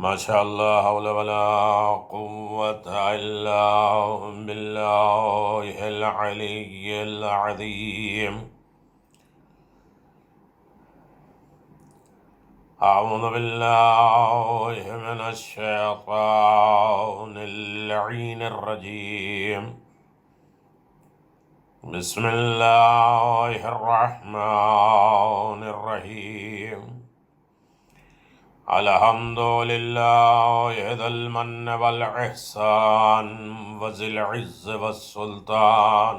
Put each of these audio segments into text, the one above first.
ما شاء الله حول ولا قوة إلا بالله العلي العظيم. أعوذ بالله من الشيطان اللعين الرجيم. بسم الله الرحمن الرحيم. الحمد لله ذا المن والإحسان وذي العز والسلطان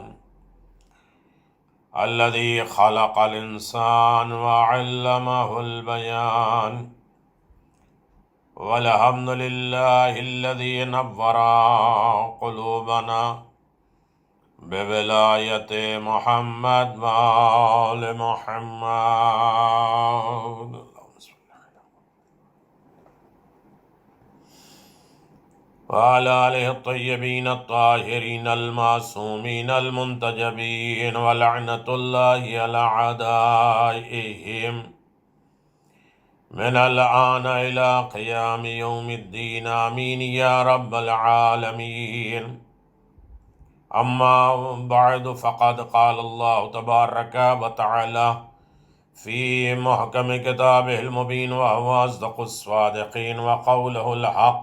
الذي خلق الإنسان وعلمه البيان. والحمد لله الذي نور قلوبنا بولاية محمد وآل محمد. وعلى آله الطيبين الطاهرين المعصومين المنتجبين ولعنة الله على أعدائهم من الآن إلى قيام يوم الدين. آمين يا رب العالمين. أما بعد فقد قال الله تبارك وتعالى في محكم كتابه المبين وهو أصدق الصادقين وقوله الحق.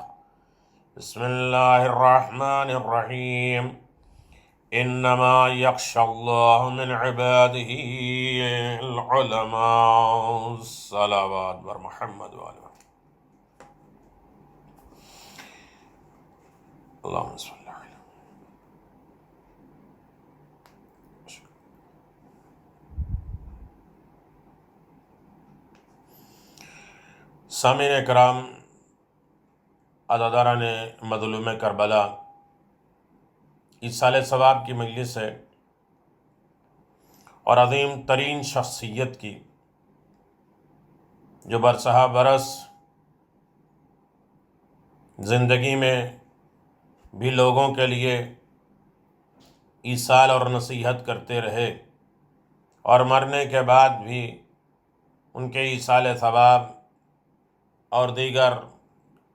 بسم الله الرحمن الرحيم. إنما يخشى الله من عباده العلماء. الصلوات بر محمد وآل محمد. اللهم صل على سامعین کرام، عزاداران مظلوم کربلا، ایصال ثواب کی مجلس ہے اور عظیم ترین شخصیت کی جو برسہ برس زندگی میں بھی لوگوں کے لیے ایصال اور نصیحت کرتے رہے اور مرنے کے بعد بھی ان کے ایصال ثواب اور دیگر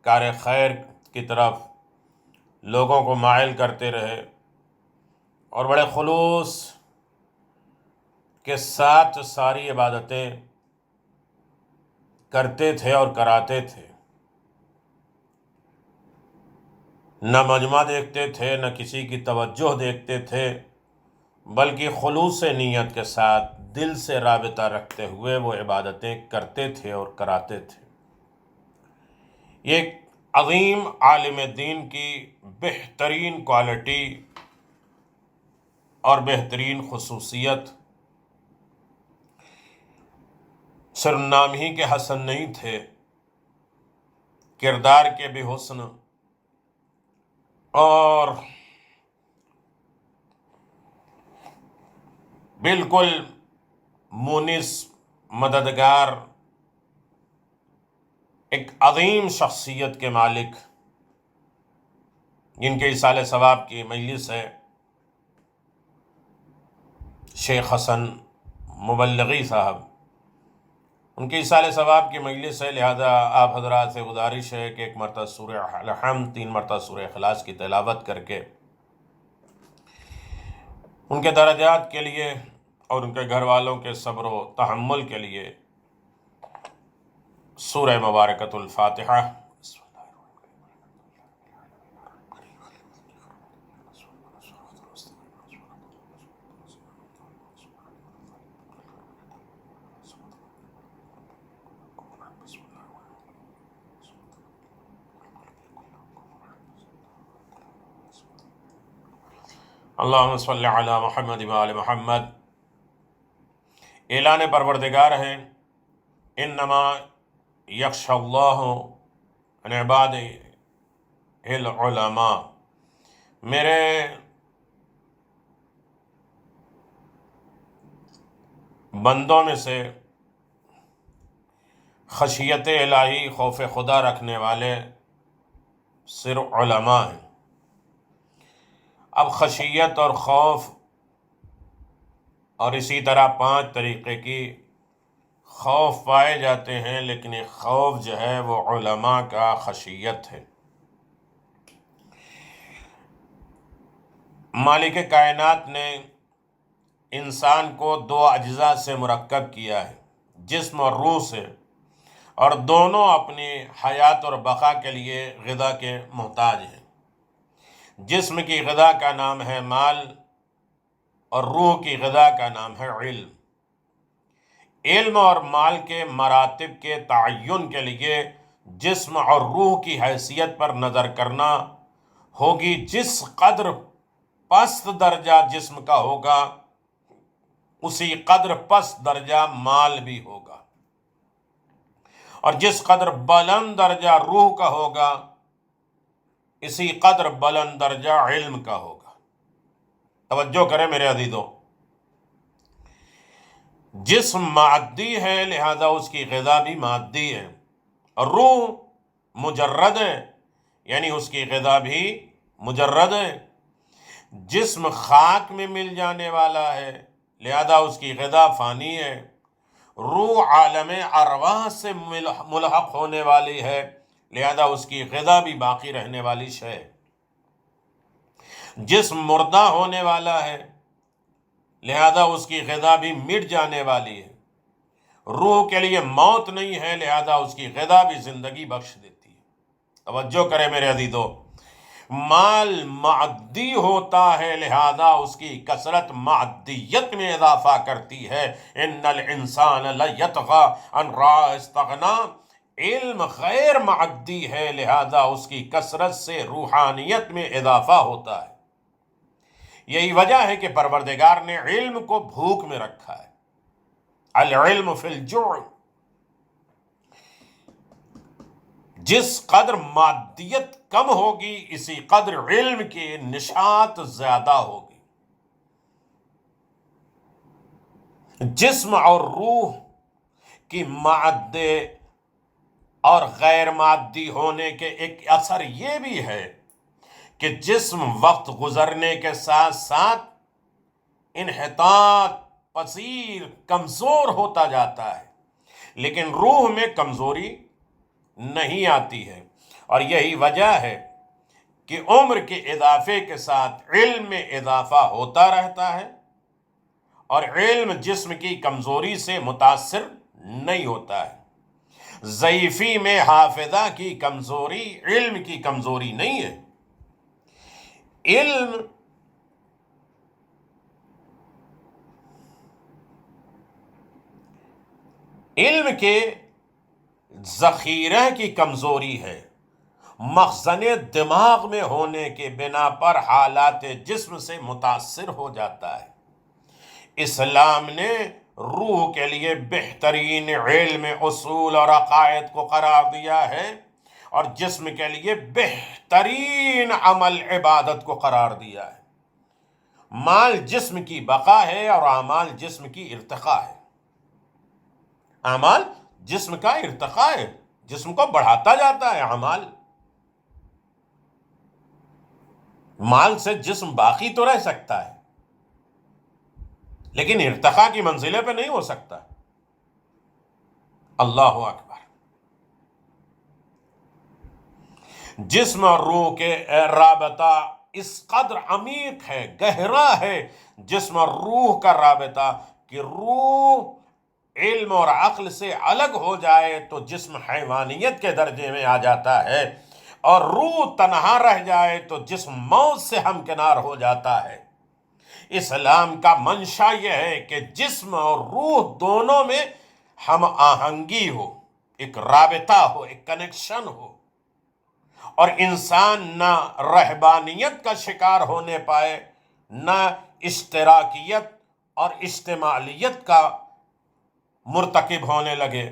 کار خیر کی طرف لوگوں کو مائل کرتے رہے اور بڑے خلوص کے ساتھ ساری عبادتیں کرتے تھے اور کراتے تھے. نہ مجمع دیکھتے تھے، نہ کسی کی توجہ دیکھتے تھے، بلکہ خلوص نیت کے ساتھ دل سے رابطہ رکھتے ہوئے وہ عبادتیں کرتے تھے اور کراتے تھے. یہ ایک عظیم عالم دین کی بہترین کوالٹی اور بہترین خصوصیت صرف نام ہی کے حسن نہیں تھے، کردار کے بھی حسن اور بالکل مونس مددگار، ایک عظیم شخصیت کے مالک، جن کے ایصال ثواب کی مجلس ہے. شیخ حسن مبلغی صاحب، ان کی ایصال ثواب کی مجلس ہے، لہذا آپ حضرات سے گزارش ہے کہ ایک مرتبہ سورہ الحمد، 3 مرتبہ سورہ اخلاص کی تلاوت کر کے ان کے درجات کے لیے اور ان کے گھر والوں کے صبر و تحمل کے لیے سورہ مبارکۃ الفاتحہ. اللہم صلی علی محمد و آل محمد. اعلان پروردگار ہے، انما یخشی اللہ من عبادہ العلماء. میرے بندوں میں سے خشیت الہی، خوف خدا رکھنے والے صرف علماء ہیں. اب خشیت اور خوف اور اسی طرح 5 طریقے کی خوف پائے جاتے ہیں، لیکن یہ خوف جو ہے وہ علماء کا خشیت ہے۔ مالک کائنات نے انسان کو دو اجزاء سے مرکب کیا ہے، جسم اور روح سے، اور دونوں اپنی حیات اور بقا کے لیے غذا کے محتاج ہیں۔ جسم کی غذا کا نام ہے مال، اور روح کی غذا کا نام ہے علم۔ علم اور مال کے مراتب کے تعین کے لیے جسم اور روح کی حیثیت پر نظر کرنا ہوگی۔ جس قدر پست درجہ جسم کا ہوگا، اسی قدر پست درجہ مال بھی ہوگا، اور جس قدر بلند درجہ روح کا ہوگا، اسی قدر بلند درجہ علم کا ہوگا۔ توجہ کریں میرے عزیزو، جسم مادی ہے، لہذا اس کی غذا بھی مادی ہے، اور روح مجرد ہے، یعنی اس کی غذا بھی مجرد ہے۔ جسم خاک میں مل جانے والا ہے، لہذا اس کی غذا فانی ہے۔ روح عالم ارواح سے ملحق ہونے والی ہے، لہذا اس کی غذا بھی باقی رہنے والی ہے۔ جسم مردہ ہونے والا ہے، لہذا اس کی غذا بھی مٹ جانے والی ہے۔ روح کے لیے موت نہیں ہے، لہذا اس کی غذا بھی زندگی بخش دیتی ہے۔ توجہ کرے میرے عزیزو، مال معدی ہوتا ہے، لہذا اس کی کثرت معدیت میں اضافہ کرتی ہے۔ ان الانسان لیطغی ان رآہ استغنی۔ علم غیر معدی ہے، لہذا اس کی کثرت سے روحانیت میں اضافہ ہوتا ہے۔ یہی وجہ ہے کہ پروردگار نے علم کو بھوک میں رکھا ہے۔ العلم فی الجوع۔ جس قدر مادیت کم ہوگی، اسی قدر علم کی نشاط زیادہ ہوگی۔ جسم اور روح کی مادے اور غیر مادی ہونے کے ایک اثر یہ بھی ہے کہ جسم وقت گزرنے کے ساتھ ساتھ انحطاط پذیر کمزور ہوتا جاتا ہے، لیکن روح میں کمزوری نہیں آتی ہے، اور یہی وجہ ہے کہ عمر کے اضافے کے ساتھ علم میں اضافہ ہوتا رہتا ہے، اور علم جسم کی کمزوری سے متاثر نہیں ہوتا ہے۔ ضعیفی میں حافظہ کی کمزوری علم کی کمزوری نہیں ہے۔ علم کے ذخیرہ کی کمزوری ہے، مخزن دماغ میں ہونے کے بنا پر حالات جسم سے متاثر ہو جاتا ہے۔ اسلام نے روح کے لیے بہترین علم اصول اور عقائد کو قرار دیا ہے، اور جسم کے لیے بہترین عمل عبادت کو قرار دیا ہے۔ مال جسم کی بقا ہے، اور اعمال جسم کی ارتقاء ہے۔ اعمال جسم کا ارتقاء ہے، جسم کو بڑھاتا جاتا ہے اعمال۔ مال سے جسم باقی تو رہ سکتا ہے، لیکن ارتقاء کی منزلے پہ نہیں ہو سکتا۔ اللہ اکبر۔ جسم اور روح کے رابطہ اس قدر عمیق ہے، گہرا ہے جسم اور روح کا رابطہ، کہ روح علم اور عقل سے الگ ہو جائے تو جسم حیوانیت کے درجے میں آ جاتا ہے، اور روح تنہا رہ جائے تو جسم موت سے ہمکنار ہو جاتا ہے۔ اسلام کا منشا یہ ہے کہ جسم اور روح دونوں میں ہم آہنگی ہو، ایک رابطہ ہو، ایک کنیکشن ہو، اور انسان نہ رہبانیت کا شکار ہونے پائے، نہ اشتراکیت اور اجتماعیت کا مرتکب ہونے لگے۔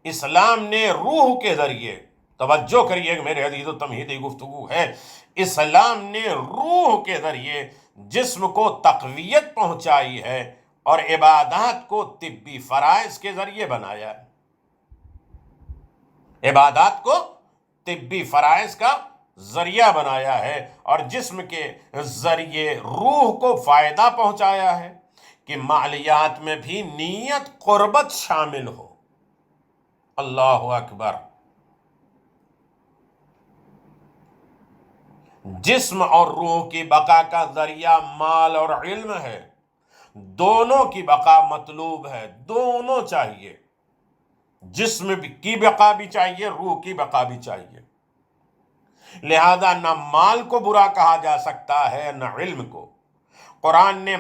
اسلام نے روح کے ذریعے، توجہ کریے میرے عزیزو، تمہیدی گفتگو ہے، اسلام نے روح کے ذریعے جسم کو تقویت پہنچائی ہے، اور عبادات کو طبی فرائض کے ذریعے بنایا ہے۔ عبادات کو طبی فرائض کا ذریعہ بنایا ہے، اور جسم کے ذریعے روح کو فائدہ پہنچایا ہے، کہ مالیات میں بھی نیت قربت شامل ہو۔ اللہ اکبر۔ جسم اور روح کی بقا کا ذریعہ مال اور علم ہے، دونوں کی بقا مطلوب ہے، دونوں چاہیے، جسم کی بقا بھی چاہیے، روح کی بقا بھی چاہیے۔ لہذا نہ مال کو برا کہا جا سکتا ہے نہ علم کو۔ قرآن نے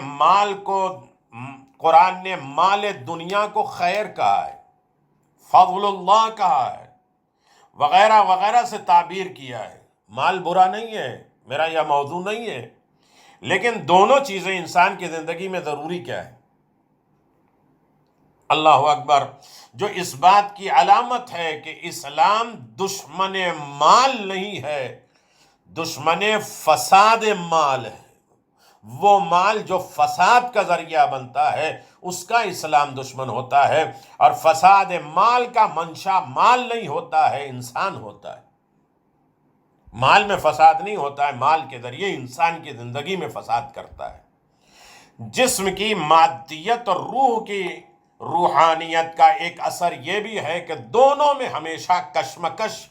مال دنیا کو خیر کہا ہے، فضل اللہ کہا ہے، وغیرہ وغیرہ سے تعبیر کیا ہے۔ مال برا نہیں ہے، میرا یہ موضوع نہیں ہے، لیکن دونوں چیزیں انسان کی زندگی میں ضروری کیا ہے؟ اللہ اکبر۔ جو اس بات کی علامت ہے کہ اسلام دشمن مال نہیں ہے، دشمن فساد مال ہے۔ وہ مال جو فساد کا ذریعہ بنتا ہے اس کا اسلام دشمن ہوتا ہے، اور فساد مال کا منشا مال نہیں ہوتا ہے، انسان ہوتا ہے۔ مال میں فساد نہیں ہوتا ہے، مال کے ذریعے انسان کی زندگی میں فساد کرتا ہے۔ جسم کی مادیت اور روح کی روحانیت کا ایک اثر یہ بھی ہے کہ دونوں میں ہمیشہ کشمکش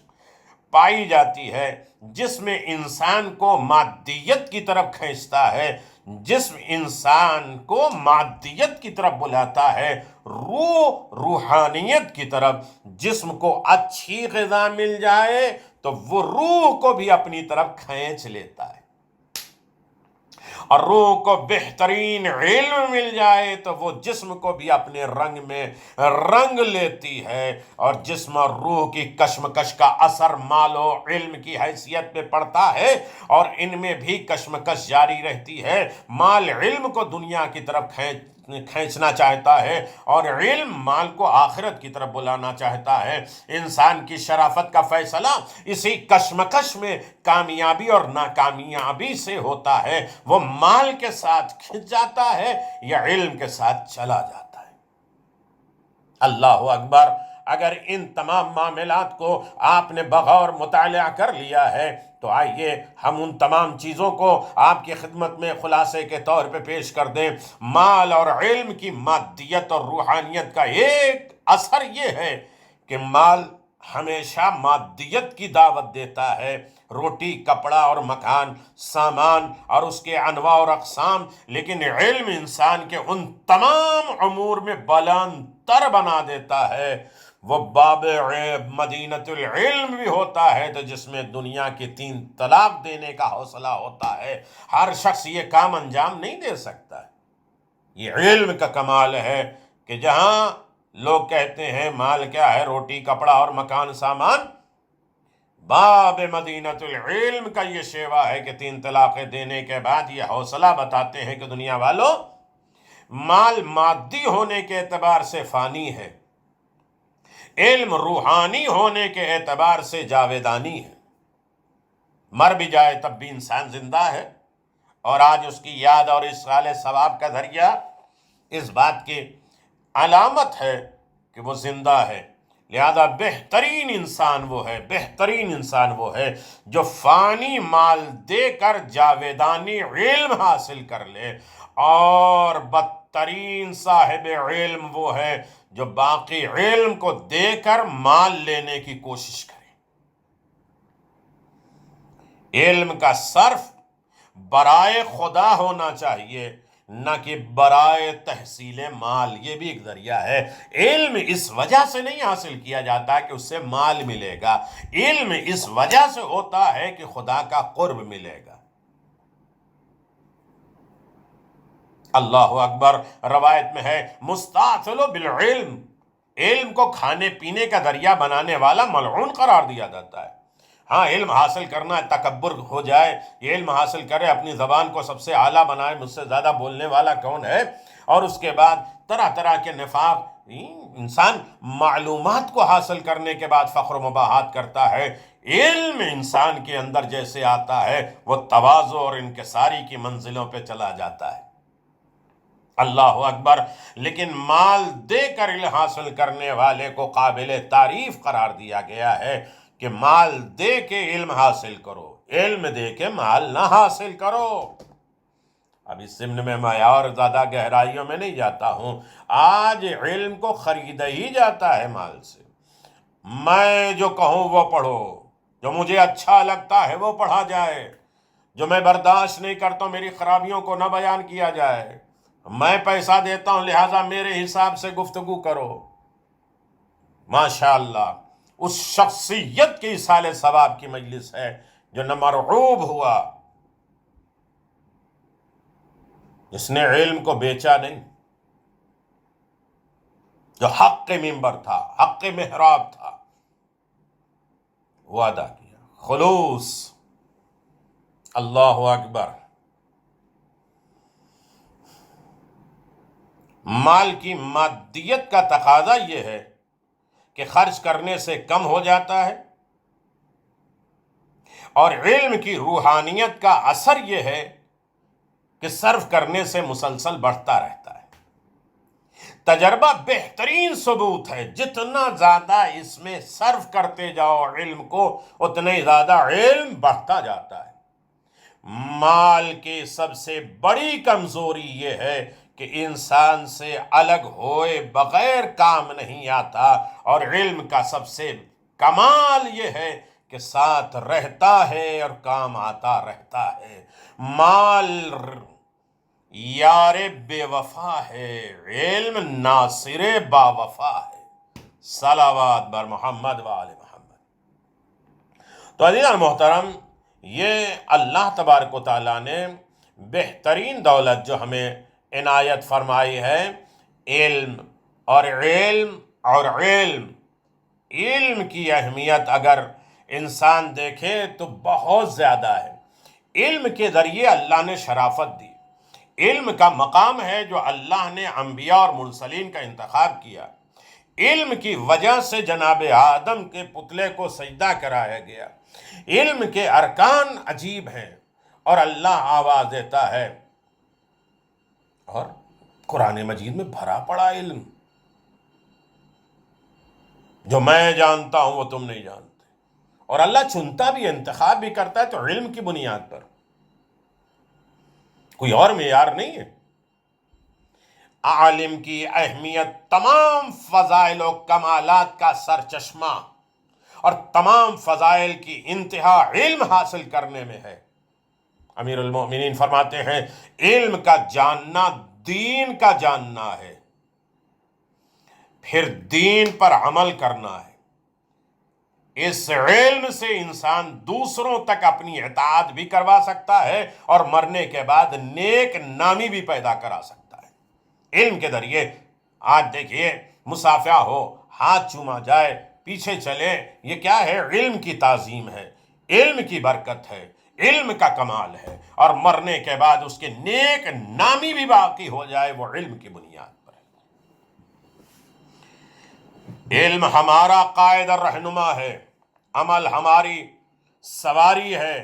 پائی جاتی ہے۔ جسم انسان کو مادیت کی طرف کھینچتا ہے، جسم انسان کو مادیت کی طرف بلاتا ہے، روح روحانیت کی طرف۔ جسم کو اچھی غذا مل جائے تو وہ روح کو بھی اپنی طرف کھینچ لیتا ہے، اور روح کو بہترین علم مل جائے تو وہ جسم کو بھی اپنے رنگ میں رنگ لیتی ہے، اور جسم اور روح کی کشمکش کا اثر مال و علم کی حیثیت پہ پڑتا ہے، اور ان میں بھی کشمکش جاری رہتی ہے۔ مال علم کو دنیا کی طرف کھینچنا چاہتا ہے، اور علم مال کو آخرت کی طرف بلانا چاہتا ہے۔ انسان کی شرافت کا فیصلہ اسی کشمکش میں کامیابی اور ناکامیابی سے ہوتا ہے۔ وہ مال کے ساتھ کھنچ جاتا ہے یا علم کے ساتھ چلا جاتا ہے۔ اللہ اکبر۔ اگر ان تمام معاملات کو آپ نے بغور مطالعہ کر لیا ہے تو آئیے ہم ان تمام چیزوں کو آپ کی خدمت میں خلاصے کے طور پہ پیش کر دیں۔ مال اور علم کی مادیت اور روحانیت کا ایک اثر یہ ہے کہ مال ہمیشہ مادیت کی دعوت دیتا ہے، روٹی، کپڑا اور مکان، سامان اور اس کے انواع اور اقسام، لیکن علم انسان کے ان تمام امور میں بلند تر بنا دیتا ہے۔ وہ باب مدینۃ العلم بھی ہوتا ہے تو جس میں دنیا کی 3 طلاق دینے کا حوصلہ ہوتا ہے۔ ہر شخص یہ کام انجام نہیں دے سکتا۔ یہ علم کا کمال ہے کہ جہاں لوگ کہتے ہیں مال کیا ہے، روٹی، کپڑا اور مکان، سامان، باب مدینۃ العلم کا یہ شیوا ہے کہ 3 طلاقیں دینے کے بعد یہ حوصلہ بتاتے ہیں کہ دنیا والوں، مال مادی ہونے کے اعتبار سے فانی ہے، علم روحانی ہونے کے اعتبار سے جاویدانی ہے۔ مر بھی جائے تب بھی انسان زندہ ہے، اور آج اس کی یاد اور اصغاء ثواب کا ذریعہ اس بات کی علامت ہے کہ وہ زندہ ہے۔ لہذا بہترین انسان وہ ہے، بہترین انسان وہ ہے جو فانی مال دے کر جاویدانی علم حاصل کر لے، اور بدترین صاحب علم وہ ہے جو باقی علم کو دے کر مال لینے کی کوشش کرے۔ علم کا صرف برائے خدا ہونا چاہیے، نہ کہ برائے تحصیل مال۔ یہ بھی ایک ذریعہ ہے۔ علم اس وجہ سے نہیں حاصل کیا جاتا کہ اس سے مال ملے گا، علم اس وجہ سے ہوتا ہے کہ خدا کا قرب ملے گا۔ اللہ اکبر۔ روایت میں ہے مستعثل بالعلم، علم کو کھانے پینے کا ذریعہ بنانے والا ملعون قرار دیا جاتا ہے۔ ہاں، علم حاصل کرنا ہے، تکبر ہو جائے، یہ علم حاصل کرے، اپنی زبان کو سب سے اعلیٰ بنائے، مجھ سے زیادہ بولنے والا کون ہے، اور اس کے بعد طرح طرح کے نفاق۔ انسان معلومات کو حاصل کرنے کے بعد فخر و مباحات کرتا ہے۔ علم انسان کے اندر جیسے آتا ہے وہ تواضع اور انکساری کی منزلوں پہ چلا جاتا ہے۔ اللہ اکبر۔ لیکن مال دے کر علم حاصل کرنے والے کو قابل تعریف قرار دیا گیا ہے کہ مال دے کے علم حاصل کرو، علم دے کے مال نہ حاصل کرو۔ اب اس ضمن میں میں اور زیادہ گہرائیوں میں نہیں جاتا ہوں. آج علم کو خریدا ہی جاتا ہے مال سے. میں جو کہوں وہ پڑھو، جو مجھے اچھا لگتا ہے وہ پڑھا جائے، جو میں برداشت نہیں کرتا ہوں میری خرابیوں کو نہ بیان کیا جائے. میں پیسہ دیتا ہوں لہٰذا میرے حساب سے گفتگو کرو. ماشاءاللہ اس شخصیت کی ایصال ثواب کی مجلس ہے جو نہ مرعوب ہوا، جس نے علم کو بیچا نہیں، جو حق ممبر تھا، حق محراب تھا، وہ ادا کیا. خلوص. اللہ اکبر. مال کی مادیت کا تقاضا یہ ہے کہ خرچ کرنے سے کم ہو جاتا ہے، اور علم کی روحانیت کا اثر یہ ہے کہ صرف کرنے سے مسلسل بڑھتا رہتا ہے. تجربہ بہترین ثبوت ہے، جتنا زیادہ اس میں صرف کرتے جاؤ علم کو اتنا ہی زیادہ علم بڑھتا جاتا ہے. مال کی سب سے بڑی کمزوری یہ ہے کہ انسان سے الگ ہوئے بغیر کام نہیں آتا، اور علم کا سب سے کمال یہ ہے کہ ساتھ رہتا ہے اور کام آتا رہتا ہے. مال یار بے وفا ہے، علم ناصر با وفا ہے. صلوات بر محمد و آل محمد. تو عزیزان محترم، یہ اللہ تبارک و تعالیٰ نے بہترین دولت جو ہمیں عنایت فرمائی ہے، علم. اور علم اور علم علم کی اہمیت اگر انسان دیکھے تو بہت زیادہ ہے. علم کے ذریعے اللہ نے شرافت دی. علم کا مقام ہے جو اللہ نے انبیاء اور مرسلین کا انتخاب کیا. علم کی وجہ سے جناب آدم کے پتلے کو سجدہ کرایا گیا. علم کے ارکان عجیب ہیں، اور اللہ آواز دیتا ہے، اور قرآن مجید میں بھرا پڑا علم. جو میں جانتا ہوں وہ تم نہیں جانتے. اور اللہ چنتا بھی، انتخاب بھی کرتا ہے تو علم کی بنیاد پر، کوئی اور معیار نہیں ہے. عالم کی اہمیت تمام فضائل و کمالات کا سرچشمہ اور تمام فضائل کی انتہا علم حاصل کرنے میں ہے. امیر المومنین فرماتے ہیں علم کا جاننا دین کا جاننا ہے، پھر دین پر عمل کرنا ہے. اس علم سے انسان دوسروں تک اپنی اطاعت بھی کروا سکتا ہے اور مرنے کے بعد نیک نامی بھی پیدا کرا سکتا ہے. علم کے ذریعے آج دیکھیے مصافحہ ہو، ہاتھ چوما جائے، پیچھے چلے، یہ کیا ہے؟ علم کی تعظیم ہے، علم کی برکت ہے، علم کا کمال ہے. اور مرنے کے بعد اس کے نیک نامی بھی باقی ہو جائے، وہ علم کی بنیاد پر ہے. علم ہمارا قائد اور رہنما ہے، عمل ہماری سواری ہے،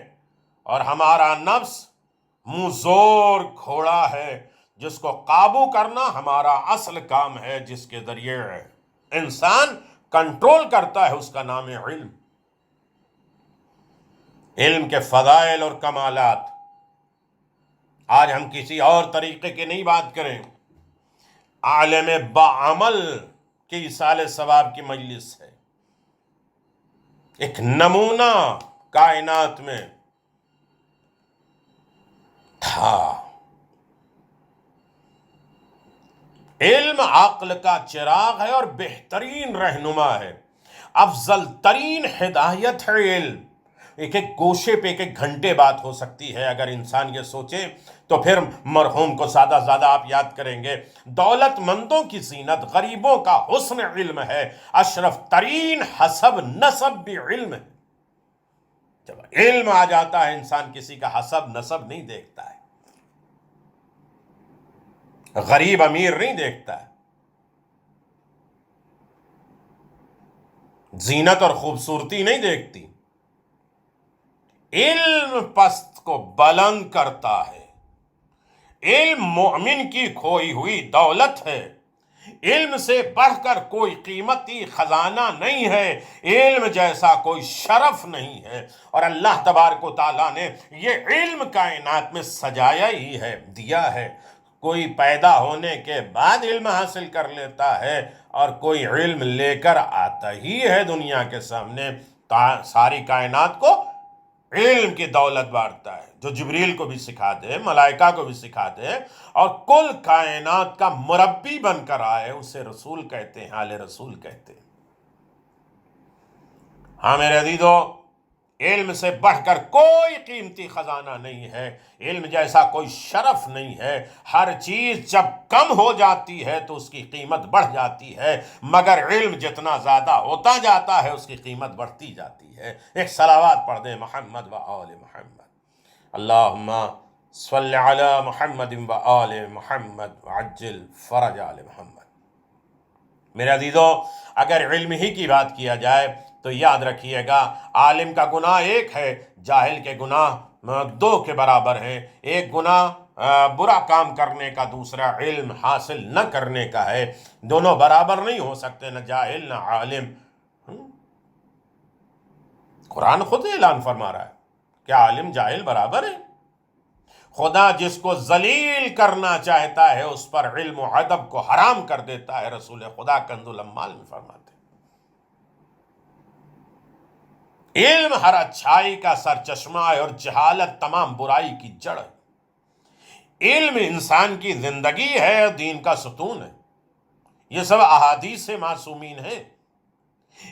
اور ہمارا نفس منہ زور گھوڑا ہے جس کو قابو کرنا ہمارا اصل کام ہے، جس کے ذریعے انسان کنٹرول کرتا ہے. اس کا نام ہے علم. علم کے فضائل اور کمالات آج ہم کسی اور طریقے کی نہیں بات کریں. عالم بعمل کی ایصال ثواب کی مجلس ہے. ایک نمونہ کائنات میں تھا. علم عقل کا چراغ ہے اور بہترین رہنما ہے. افضل ترین ہدایت ہے علم. ایک ایک گوشے پہ ایک ایک گھنٹے بات ہو سکتی ہے. اگر انسان یہ سوچے تو پھر مرحوم کو زیادہ زیادہ آپ یاد کریں گے. دولت مندوں کی زینت غریبوں کا حسن علم ہے. اشرف ترین حسب نسب بھی علم ہے. جب علم آ جاتا ہے انسان کسی کا حسب نسب نہیں دیکھتا ہے، غریب امیر نہیں دیکھتا ہے، زینت اور خوبصورتی نہیں دیکھتی. علم پست کو بلند کرتا ہے. علم مومن کی کھوئی ہوئی دولت ہے. علم سے بڑھ کر کوئی قیمتی خزانہ نہیں ہے، علم جیسا کوئی شرف نہیں ہے، اور اللہ تبارک و تعالیٰ نے یہ علم کائنات میں سجایا ہی ہے، دیا ہے۔ کوئی پیدا ہونے کے بعد علم حاصل کر لیتا ہے، اور کوئی علم لے کر آتا ہی ہے دنیا کے سامنے، ساری کائنات کو علم کی دولت بانٹتا ہے، جو جبریل کو بھی سکھا دے، ملائکہ کو بھی سکھا دے، اور کل کائنات کا مربی بن کر آئے، اسے رسول کہتے ہیں، آل رسول کہتے ہیں۔ ہاں میرے عزیزو، علم سے بڑھ کر کوئی قیمتی خزانہ نہیں ہے، علم جیسا کوئی شرف نہیں ہے۔ ہر چیز جب کم ہو جاتی ہے تو اس کی قیمت بڑھ جاتی ہے، مگر علم جتنا زیادہ ہوتا جاتا ہے اس کی قیمت بڑھتی جاتی ہے۔ ایک صلوات پڑھ دیں محمد و آل محمد، اللہم صلی علی محمد و آل محمد وعجل فرج آل محمد۔ میرے عزیزو، اگر علم ہی کی بات کیا جائے تو یاد رکھیے گا، عالم کا گناہ ایک ہے، جاہل کے گناہ دو کے برابر ہیں۔ ایک گناہ برا کام کرنے کا، دوسرا علم حاصل نہ کرنے کا ہے۔ دونوں برابر نہیں ہو سکتے، نہ جاہل نہ عالم۔ قرآن خود اعلان فرما رہا ہے، کیا عالم جاہل برابر ہے؟ خدا جس کو ذلیل کرنا چاہتا ہے اس پر علم و ادب کو حرام کر دیتا ہے، رسول خدا کنز الاموال میں فرماتے ہیں۔ علم ہر اچھائی کا سرچشمہ ہے، اور جہالت تمام برائی کی جڑ ہے۔ علم انسان کی زندگی ہے اور دین کا ستون ہے، یہ سب احادیث معصومین ہیں۔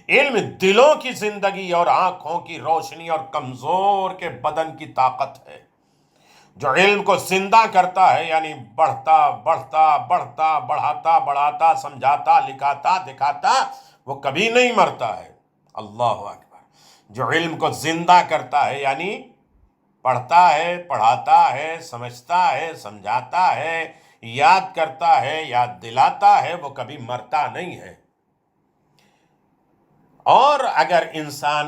علم دلوں کی زندگی اور آنکھوں کی روشنی اور کمزور کے بدن کی طاقت ہے۔ جو علم کو زندہ کرتا ہے، یعنی بڑھتا بڑھتا بڑھتا بڑھاتا بڑھاتا سمجھاتا لکھاتا دکھاتا، وہ کبھی نہیں مرتا ہے۔ اللہ اکبر۔ جو علم کو زندہ کرتا ہے، یعنی پڑھتا ہے، پڑھاتا ہے، سمجھتا ہے، سمجھاتا ہے، یاد کرتا ہے، یاد دلاتا ہے، وہ کبھی مرتا نہیں ہے۔ اور اگر انسان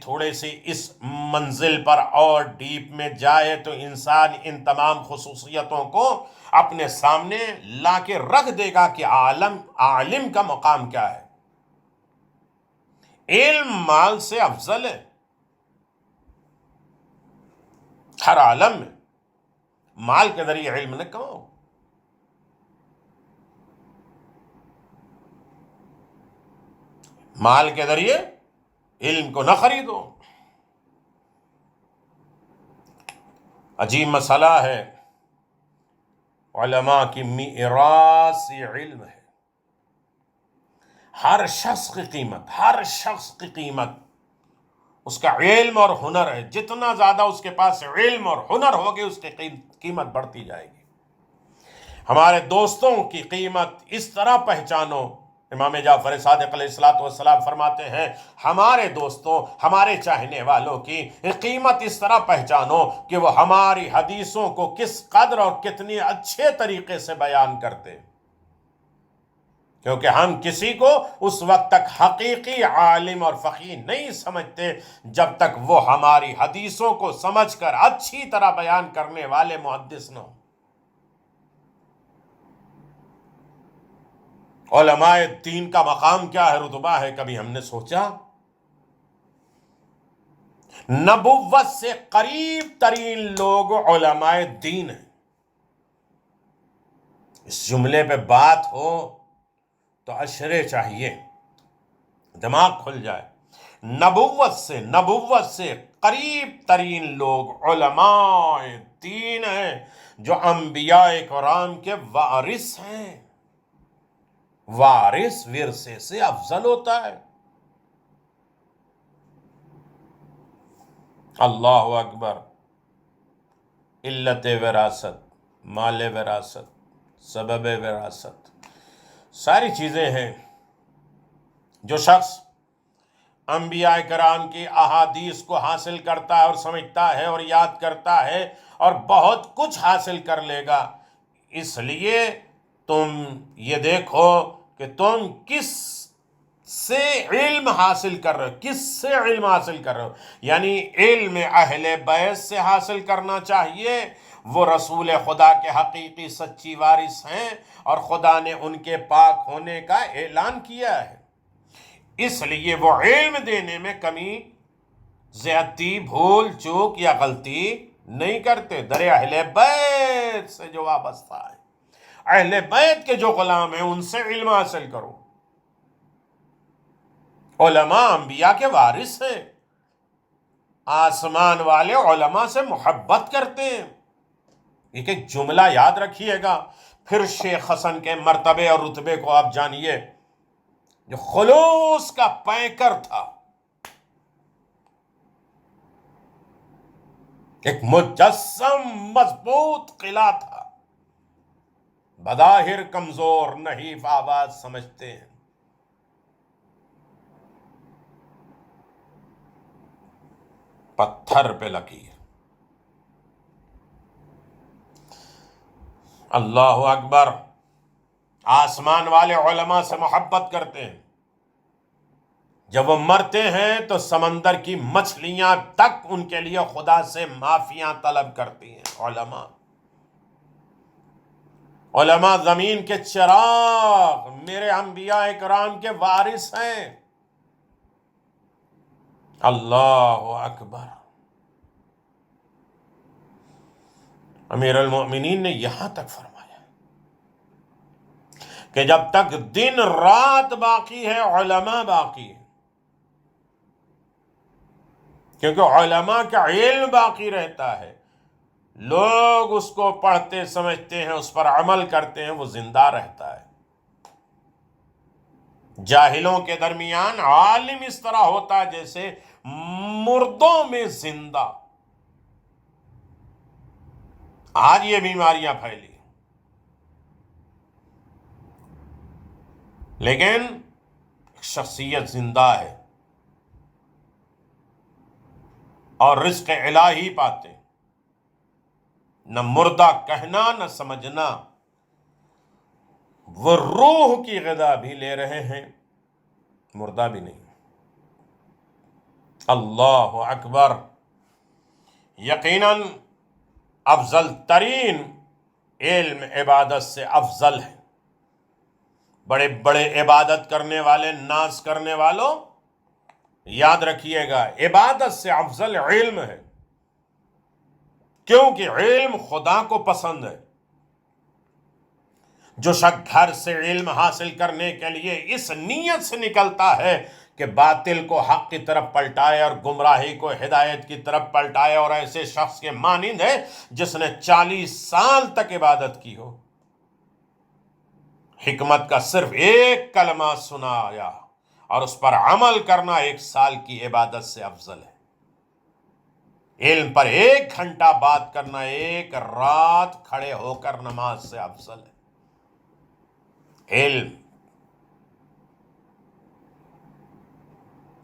تھوڑے سے اس منزل پر اور ڈیپ میں جائے تو انسان ان تمام خصوصیتوں کو اپنے سامنے لا کے رکھ دے گا کہ عالم کا مقام کیا ہے۔ علم مال سے افضل ہے، ہر عالم میں مال کے ذریعے علم نہ کماؤ۔ مال کے ذریعے علم کو نہ خریدو۔ عجیب مسئلہ ہے، علماء کی میراث علم ہے۔ ہر شخص کی قیمت اس کا علم اور ہنر ہے۔ جتنا زیادہ اس کے پاس علم اور ہنر ہوگی، اس کی قیمت بڑھتی جائے گی۔ ہمارے دوستوں کی قیمت اس طرح پہچانو، امام جعفر صادق علیہ السلام فرماتے ہیں، ہمارے دوستوں، ہمارے چاہنے والوں کی قیمت اس طرح پہچانو کہ وہ ہماری حدیثوں کو کس قدر اور کتنی اچھے طریقے سے بیان کرتے، کیونکہ ہم کسی کو اس وقت تک حقیقی عالم اور فقیہ نہیں سمجھتے جب تک وہ ہماری حدیثوں کو سمجھ کر اچھی طرح بیان کرنے والے محدث نہ ہوں۔ علماء دین کا مقام کیا ہے، رتبہ ہے، کبھی ہم نے سوچا؟ نبوت سے قریب ترین لوگ علماء دین ہیں۔ اس جملے پہ بات ہو تو اشرے چاہیے، دماغ کھل جائے۔ نبوت سے قریب ترین لوگ علماء دین ہیں، جو انبیاء کرام کے وارث ہیں۔ وارث ورثے سے افضل ہوتا ہے۔ اللہ اکبر۔ علت وراثت، مال وراثت، سبب وراثت، ساری چیزیں ہیں۔ جو شخص انبیاء کرام کی احادیث کو حاصل کرتا ہے اور سمجھتا ہے اور یاد کرتا ہے اور بہت کچھ حاصل کر لے گا۔ اس لیے تم یہ دیکھو کہ تم کس سے علم حاصل کر رہے ہو، کس سے علم حاصل کر رہے ہو۔ یعنی علم اہل بیت سے حاصل کرنا چاہیے، وہ رسول خدا کے حقیقی سچی وارث ہیں اور خدا نے ان کے پاک ہونے کا اعلان کیا ہے، اس لیے وہ علم دینے میں کمی، زیادتی، بھول چوک یا غلطی نہیں کرتے۔ در اہل بیت سے جو وابستہ ہے، اہل بیت کے جو غلام ہیں، ان سے علم حاصل کرو۔ علماء انبیاء کے وارث ہیں، آسمان والے علماء سے محبت کرتے ہیں۔ ایک جملہ یاد رکھیے گا، پھر شیخ حسن کے مرتبے اور رتبے کو آپ جانیے، جو خلوص کا پیکر تھا، ایک مجسم مضبوط قلعہ تھا، بظاہر کمزور نحیف آواز سمجھتے ہیں، پتھر پہ لکیر۔ اللہ اکبر۔ آسمان والے علماء سے محبت کرتے ہیں، جب وہ مرتے ہیں تو سمندر کی مچھلیاں تک ان کے لیے خدا سے معافیاں طلب کرتی ہیں۔ علماء زمین کے چراغ، میرے انبیاء اکرام کے وارث ہیں۔ اللہ اکبر۔ امیر المؤمنین نے یہاں تک فرمایا کہ جب تک دن رات باقی ہے، علماء باقی ہے، کیونکہ علماء کا علم باقی رہتا ہے، لوگ اس کو پڑھتے سمجھتے ہیں، اس پر عمل کرتے ہیں، وہ زندہ رہتا ہے۔ جاہلوں کے درمیان عالم اس طرح ہوتا ہے جیسے مردوں میں زندہ۔ آج یہ بیماریاں پھیلی، لیکن شخصیت زندہ ہے اور رزق الہی پاتے، نہ مردہ کہنا نہ سمجھنا، وہ روح کی غذا بھی لے رہے ہیں، مردہ بھی نہیں۔ اللہ اکبر۔ یقیناً افضل ترین علم عبادت سے افضل ہے۔ بڑے بڑے عبادت کرنے والے، ناز کرنے والوں، یاد رکھیے گا، عبادت سے افضل علم ہے، کیونکہ علم خدا کو پسند ہے۔ جو شخص گھر سے علم حاصل کرنے کے لیے اس نیت سے نکلتا ہے کہ باطل کو حق کی طرف پلٹائے اور گمراہی کو ہدایت کی طرف پلٹائے، اور ایسے شخص کے مانند ہے جس نے 40 سال تک عبادت کی ہو، حکمت کا صرف ایک کلمہ سنایا اور اس پر عمل کرنا 1 سال کی عبادت سے افضل ہے۔ علم پر 1 گھنٹہ بات کرنا 1 رات کھڑے ہو کر نماز سے افضل ہے۔ علم۔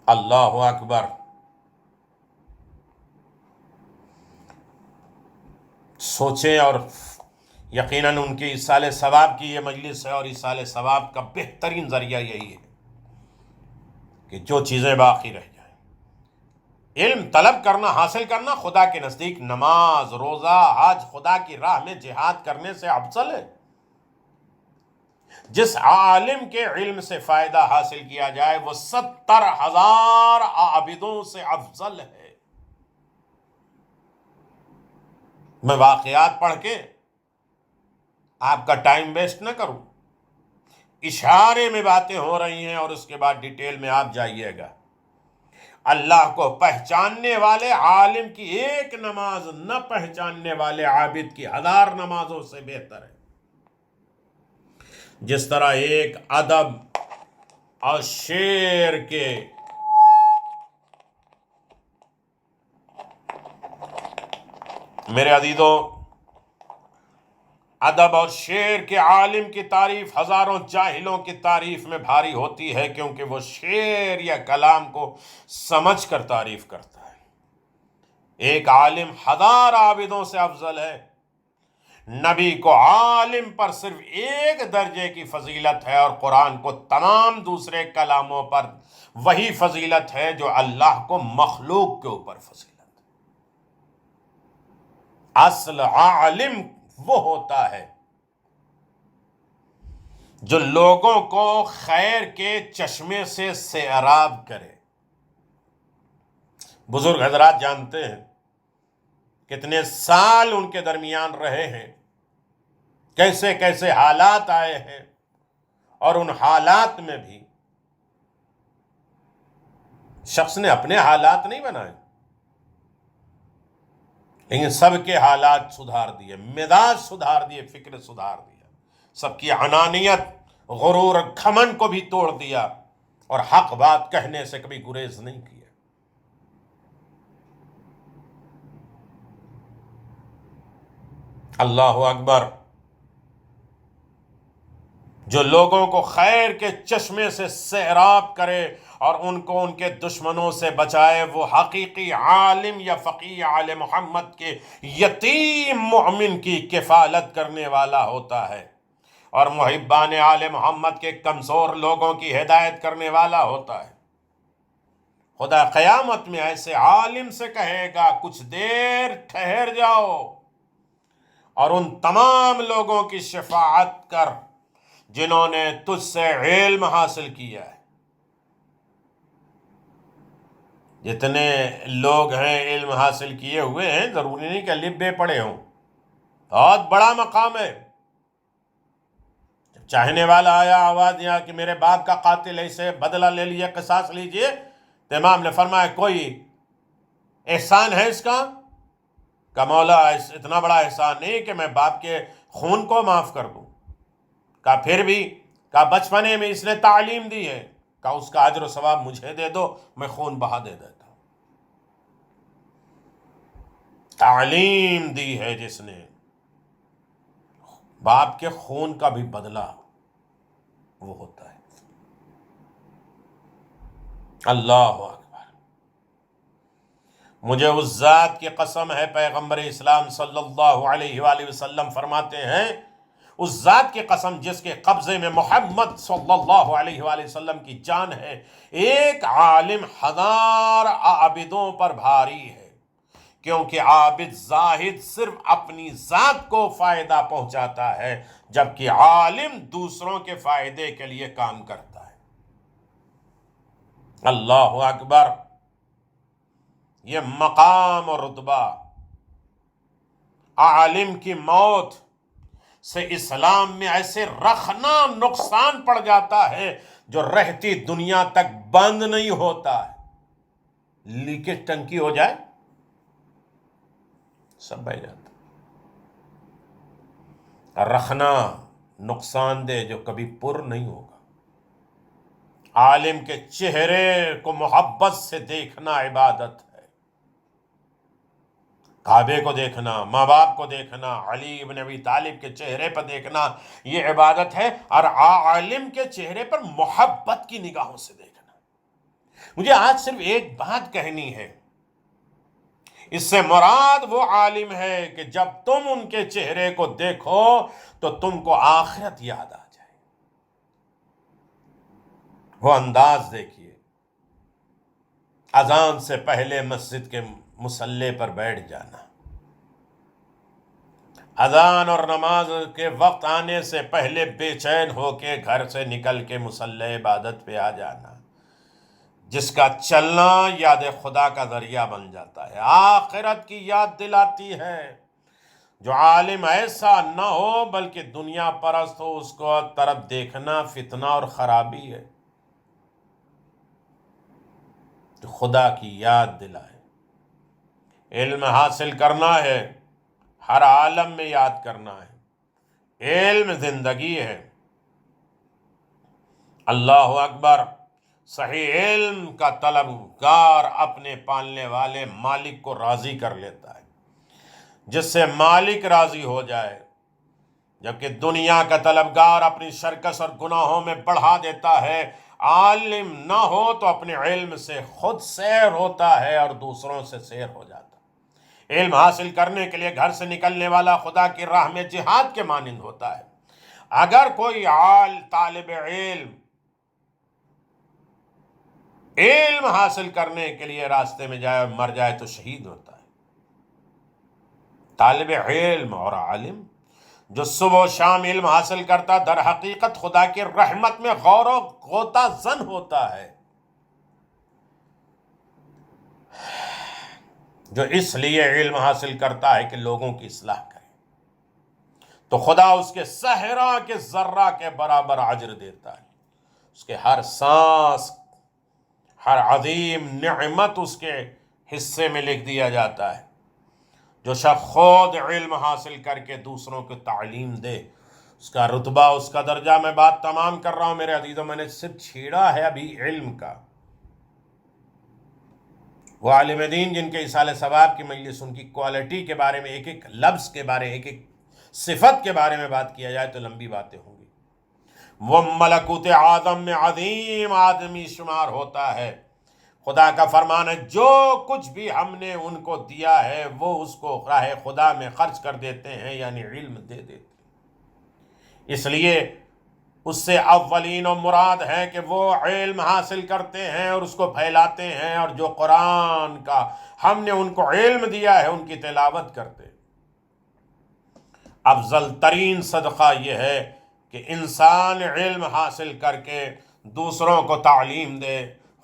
اللہ اکبر۔ سوچیں، اور یقیناً ان کی ایصال ثواب کی یہ مجلس ہے، اور ایصال ثواب کا بہترین ذریعہ یہی ہے کہ جو چیزیں باقی رہ جائیں۔ علم طلب کرنا، حاصل کرنا خدا کے نزدیک نماز، روزہ، حج، خدا کی راہ میں جہاد کرنے سے افضل ہے۔ جس عالم کے علم سے فائدہ حاصل کیا جائے وہ 70,000 عابدوں سے افضل ہے۔ میں واقعات پڑھ کے آپ کا ٹائم ویسٹ نہ کروں، اشارے میں باتیں ہو رہی ہیں اور اس کے بعد ڈیٹیل میں آپ جائیے گا۔ اللہ کو پہچاننے والے عالم کی 1 نماز نہ پہچاننے والے عابد کی 1000 نمازوں سے بہتر ہے۔ جس طرح ایک ادب اور شعر کے میرے عزیزوں، ادب اور شعر کے عالم کی تعریف ہزاروں جاہلوں کی تعریف میں بھاری ہوتی ہے، کیونکہ وہ شعر یا کلام کو سمجھ کر تعریف کرتا ہے۔ ایک عالم 1000 عابدوں سے افضل ہے۔ نبی کو عالم پر صرف 1 درجے کی فضیلت ہے، اور قرآن کو تمام دوسرے کلاموں پر وہی فضیلت ہے جو اللہ کو مخلوق کے اوپر فضیلت ہے۔ اصل عالم وہ ہوتا ہے جو لوگوں کو خیر کے چشمے سے سیراب کرے۔ بزرگ حضرات جانتے ہیں کتنے سال ان کے درمیان رہے ہیں، کیسے کیسے حالات آئے ہیں، اور ان حالات میں بھی شخص نے اپنے حالات نہیں بنائے، لیکن سب کے حالات سدھار دیے، مزاج سدھار دیے، فکر سدھار دیا، سب کی انانیت، غرور، گھمنڈ کو بھی توڑ دیا، اور حق بات کہنے سے کبھی گریز نہیں کیا۔ اللہ اکبر۔ جو لوگوں کو خیر کے چشمے سے سیراب کرے اور ان کو ان کے دشمنوں سے بچائے، وہ حقیقی عالم یا فقیہ آل محمد کے یتیم مومن کی کفالت کرنے والا ہوتا ہے، اور محبان آل محمد کے کمزور لوگوں کی ہدایت کرنے والا ہوتا ہے۔ خدا قیامت میں ایسے عالم سے کہے گا، کچھ دیر ٹھہر جاؤ اور ان تمام لوگوں کی شفاعت کر جنہوں نے تجھ سے علم حاصل کیا ہے۔ جتنے لوگ ہیں علم حاصل کیے ہوئے ہیں، ضروری نہیں کہ الف بے پڑھے ہوں، بہت بڑا مقام ہے۔ جب چاہنے والا آیا، آواز دیا کہ میرے باپ کا قاتل ہے، اسے بدلہ لے لیجیے، قصاص لیجیے، تو امام نے فرمایا کوئی احسان ہے اس کا؟ کہ مولا اتنا بڑا احسان نہیں کہ میں باپ کے خون کو معاف کر دوں۔ کہ پھر بھی، کہ بچپنے میں اس نے تعلیم دی ہے، کہ اس کا اجر و ثواب مجھے دے دو، میں خون بہا دے دیتا ہوں۔ تعلیم دی ہے جس نے، باپ کے خون کا بھی بدلہ وہ ہوتا ہے۔ اللہ اکبر۔ مجھے اس ذات کی قسم ہے، پیغمبر اسلام صلی اللہ علیہ وآلہ وسلم فرماتے ہیں، اس ذات کی قسم جس کے قبضے میں محمد صلی اللہ علیہ وآلہ وسلم کی جان ہے، ایک عالم 1000 عابدوں پر بھاری ہے، کیونکہ عابد زاہد صرف اپنی ذات کو فائدہ پہنچاتا ہے، جبکہ عالم دوسروں کے فائدے کے لیے کام کرتا ہے۔ اللہ اکبر۔ یہ مقام اور رتبہ، عالم کی موت سے اسلام میں ایسے رخنا نقصان پڑ جاتا ہے جو رہتی دنیا تک بند نہیں ہوتا ہے۔ لیکیج ٹنکی ہو جائے سب بہ جاتا، رخنا نقصان دہ جو کبھی پر نہیں ہوگا۔ عالم کے چہرے کو محبت سے دیکھنا عبادت ہے۔ کعبے کو دیکھنا، ماں باپ کو دیکھنا، علی بن ابی طالب کے چہرے پر دیکھنا، یہ عبادت ہے، اور عالم کے چہرے پر محبت کی نگاہوں سے دیکھنا۔ مجھے آج صرف ایک بات کہنی ہے، اس سے مراد وہ عالم ہے کہ جب تم ان کے چہرے کو دیکھو تو تم کو آخرت یاد آ جائے۔ وہ انداز دیکھیے، اذان سے پہلے مسجد کے مصلی پر بیٹھ جانا، اذان اور نماز کے وقت آنے سے پہلے بے چین ہو کے گھر سے نکل کے مصلی عبادت پہ آ جانا، جس کا چلنا یاد خدا کا ذریعہ بن جاتا ہے، آخرت کی یاد دلاتی ہے۔ جو عالم ایسا نہ ہو بلکہ دنیا پرست ہو، اس کو طرف دیکھنا فتنہ اور خرابی ہے۔ تو خدا کی یاد دلائے۔ علم حاصل کرنا ہے، ہر عالم میں یاد کرنا ہے۔ علم زندگی ہے۔ اللہ اکبر۔ صحیح علم کا طلبگار اپنے پالنے والے مالک کو راضی کر لیتا ہے، جس سے مالک راضی ہو جائے، جبکہ دنیا کا طلبگار اپنی شرکس اور گناہوں میں بڑھا دیتا ہے۔ عالم نہ ہو تو اپنے علم سے خود سیر ہوتا ہے اور دوسروں سے سیر ہو جاتا ہے۔ علم حاصل کرنے کے لیے گھر سے نکلنے والا خدا کی راہ میں جہاد کے مانند ہوتا ہے۔ اگر کوئی طالب علم حاصل کرنے کے لیے راستے میں جائے اور مر جائے تو شہید ہوتا ہے۔ طالب علم اور عالم جو صبح و شام علم حاصل کرتا در حقیقت خدا کی رحمت میں غور و غوطہ زن ہوتا ہے، جو اس لیے علم حاصل کرتا ہے کہ لوگوں کی اصلاح کرے، تو خدا اس کے صحرا کے ذرہ کے برابر اجر دیتا ہے، اس کے ہر سانس، ہر عظیم نعمت اس کے حصے میں لکھ دیا جاتا ہے۔ جو شخص خود علم حاصل کر کے دوسروں کو تعلیم دے، اس کا رتبہ، اس کا درجہ، میں بات تمام کر رہا ہوں میرے عزیزوں، میں نے صرف چھیڑا ہے ابھی علم کا۔ وہ عالم دین جن کے ایصال ثواب کی مجلس، ان کی کوالٹی کے بارے میں، ایک ایک لفظ کے بارے، ایک ایک صفت کے بارے میں بات کیا جائے تو لمبی باتیں ہوں گی۔ وہ ملکوت اعظم میں عظیم آدمی شمار ہوتا ہے۔ خدا کا فرمان ہے جو کچھ بھی ہم نے ان کو دیا ہے وہ اس کو راہ خدا میں خرچ کر دیتے ہیں، یعنی علم دے دیتے ہیں۔ اس لیے اس سے اولین و مراد ہے کہ وہ علم حاصل کرتے ہیں اور اس کو پھیلاتے ہیں، اور جو قرآن کا ہم نے ان کو علم دیا ہے ان کی تلاوت کرتے ہیں۔ افضل ترین صدقہ یہ ہے کہ انسان علم حاصل کر کے دوسروں کو تعلیم دے۔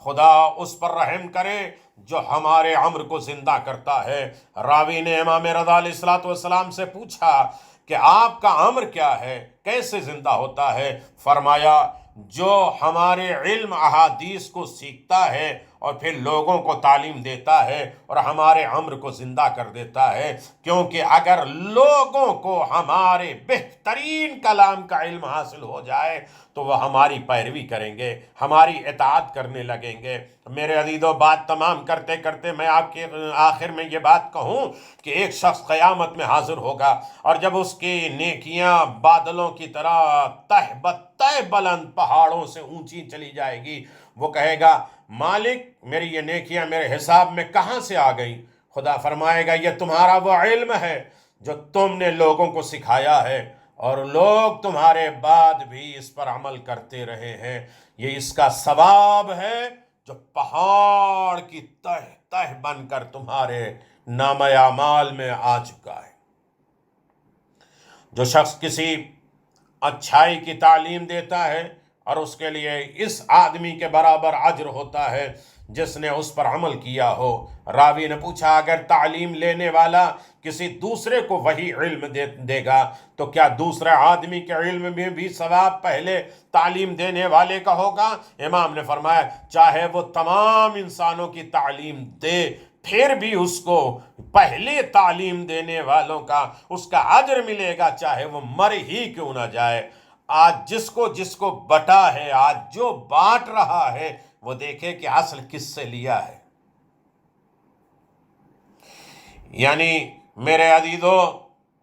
خدا اس پر رحم کرے جو ہمارے امر کو زندہ کرتا ہے۔ راوی نے امام رضا علیہ السلام سے پوچھا کہ آپ کا امر کیا ہے، کیسے زندہ ہوتا ہے؟ فرمایا جو ہمارے علم احادیث کو سیکھتا ہے اور پھر لوگوں کو تعلیم دیتا ہے اور ہمارے امر کو زندہ کر دیتا ہے، کیونکہ اگر لوگوں کو ہمارے بہترین کلام کا علم حاصل ہو جائے تو وہ ہماری پیروی کریں گے، ہماری اطاعت کرنے لگیں گے۔ میرے عزیزو، بات تمام کرتے کرتے میں آپ کے آخر میں یہ بات کہوں کہ ایک شخص قیامت میں حاضر ہوگا، اور جب اس کی نیکیاں بادلوں کی طرح تہ بتہ بلند پہاڑوں سے اونچی چلی جائے گی، وہ کہے گا مالک میری یہ نیکیاں میرے حساب میں کہاں سے آ گئی؟ خدا فرمائے گا یہ تمہارا وہ علم ہے جو تم نے لوگوں کو سکھایا ہے، اور لوگ تمہارے بعد بھی اس پر عمل کرتے رہے ہیں، یہ اس کا ثواب ہے جو پہاڑ کی تہ تہ بن کر تمہارے نامہ اعمال میں آ چکا ہے۔ جو شخص کسی اچھائی کی تعلیم دیتا ہے اور اس کے لیے اس آدمی کے برابر اجر ہوتا ہے جس نے اس پر عمل کیا ہو۔ راوی نے پوچھا اگر تعلیم لینے والا کسی دوسرے کو وہی علم دے گا تو کیا دوسرے آدمی کے علم میں بھی ثواب پہلے تعلیم دینے والے کا ہوگا؟ امام نے فرمایا چاہے وہ تمام انسانوں کی تعلیم دے پھر بھی اس کو پہلے تعلیم دینے والوں کا اس کا اجر ملے گا، چاہے وہ مر ہی کیوں نہ جائے۔ آج جس کو بٹا ہے، آج جو بانٹ رہا ہے، وہ دیکھے کہ اصل کس سے لیا ہے۔ یعنی میرے عزیزو،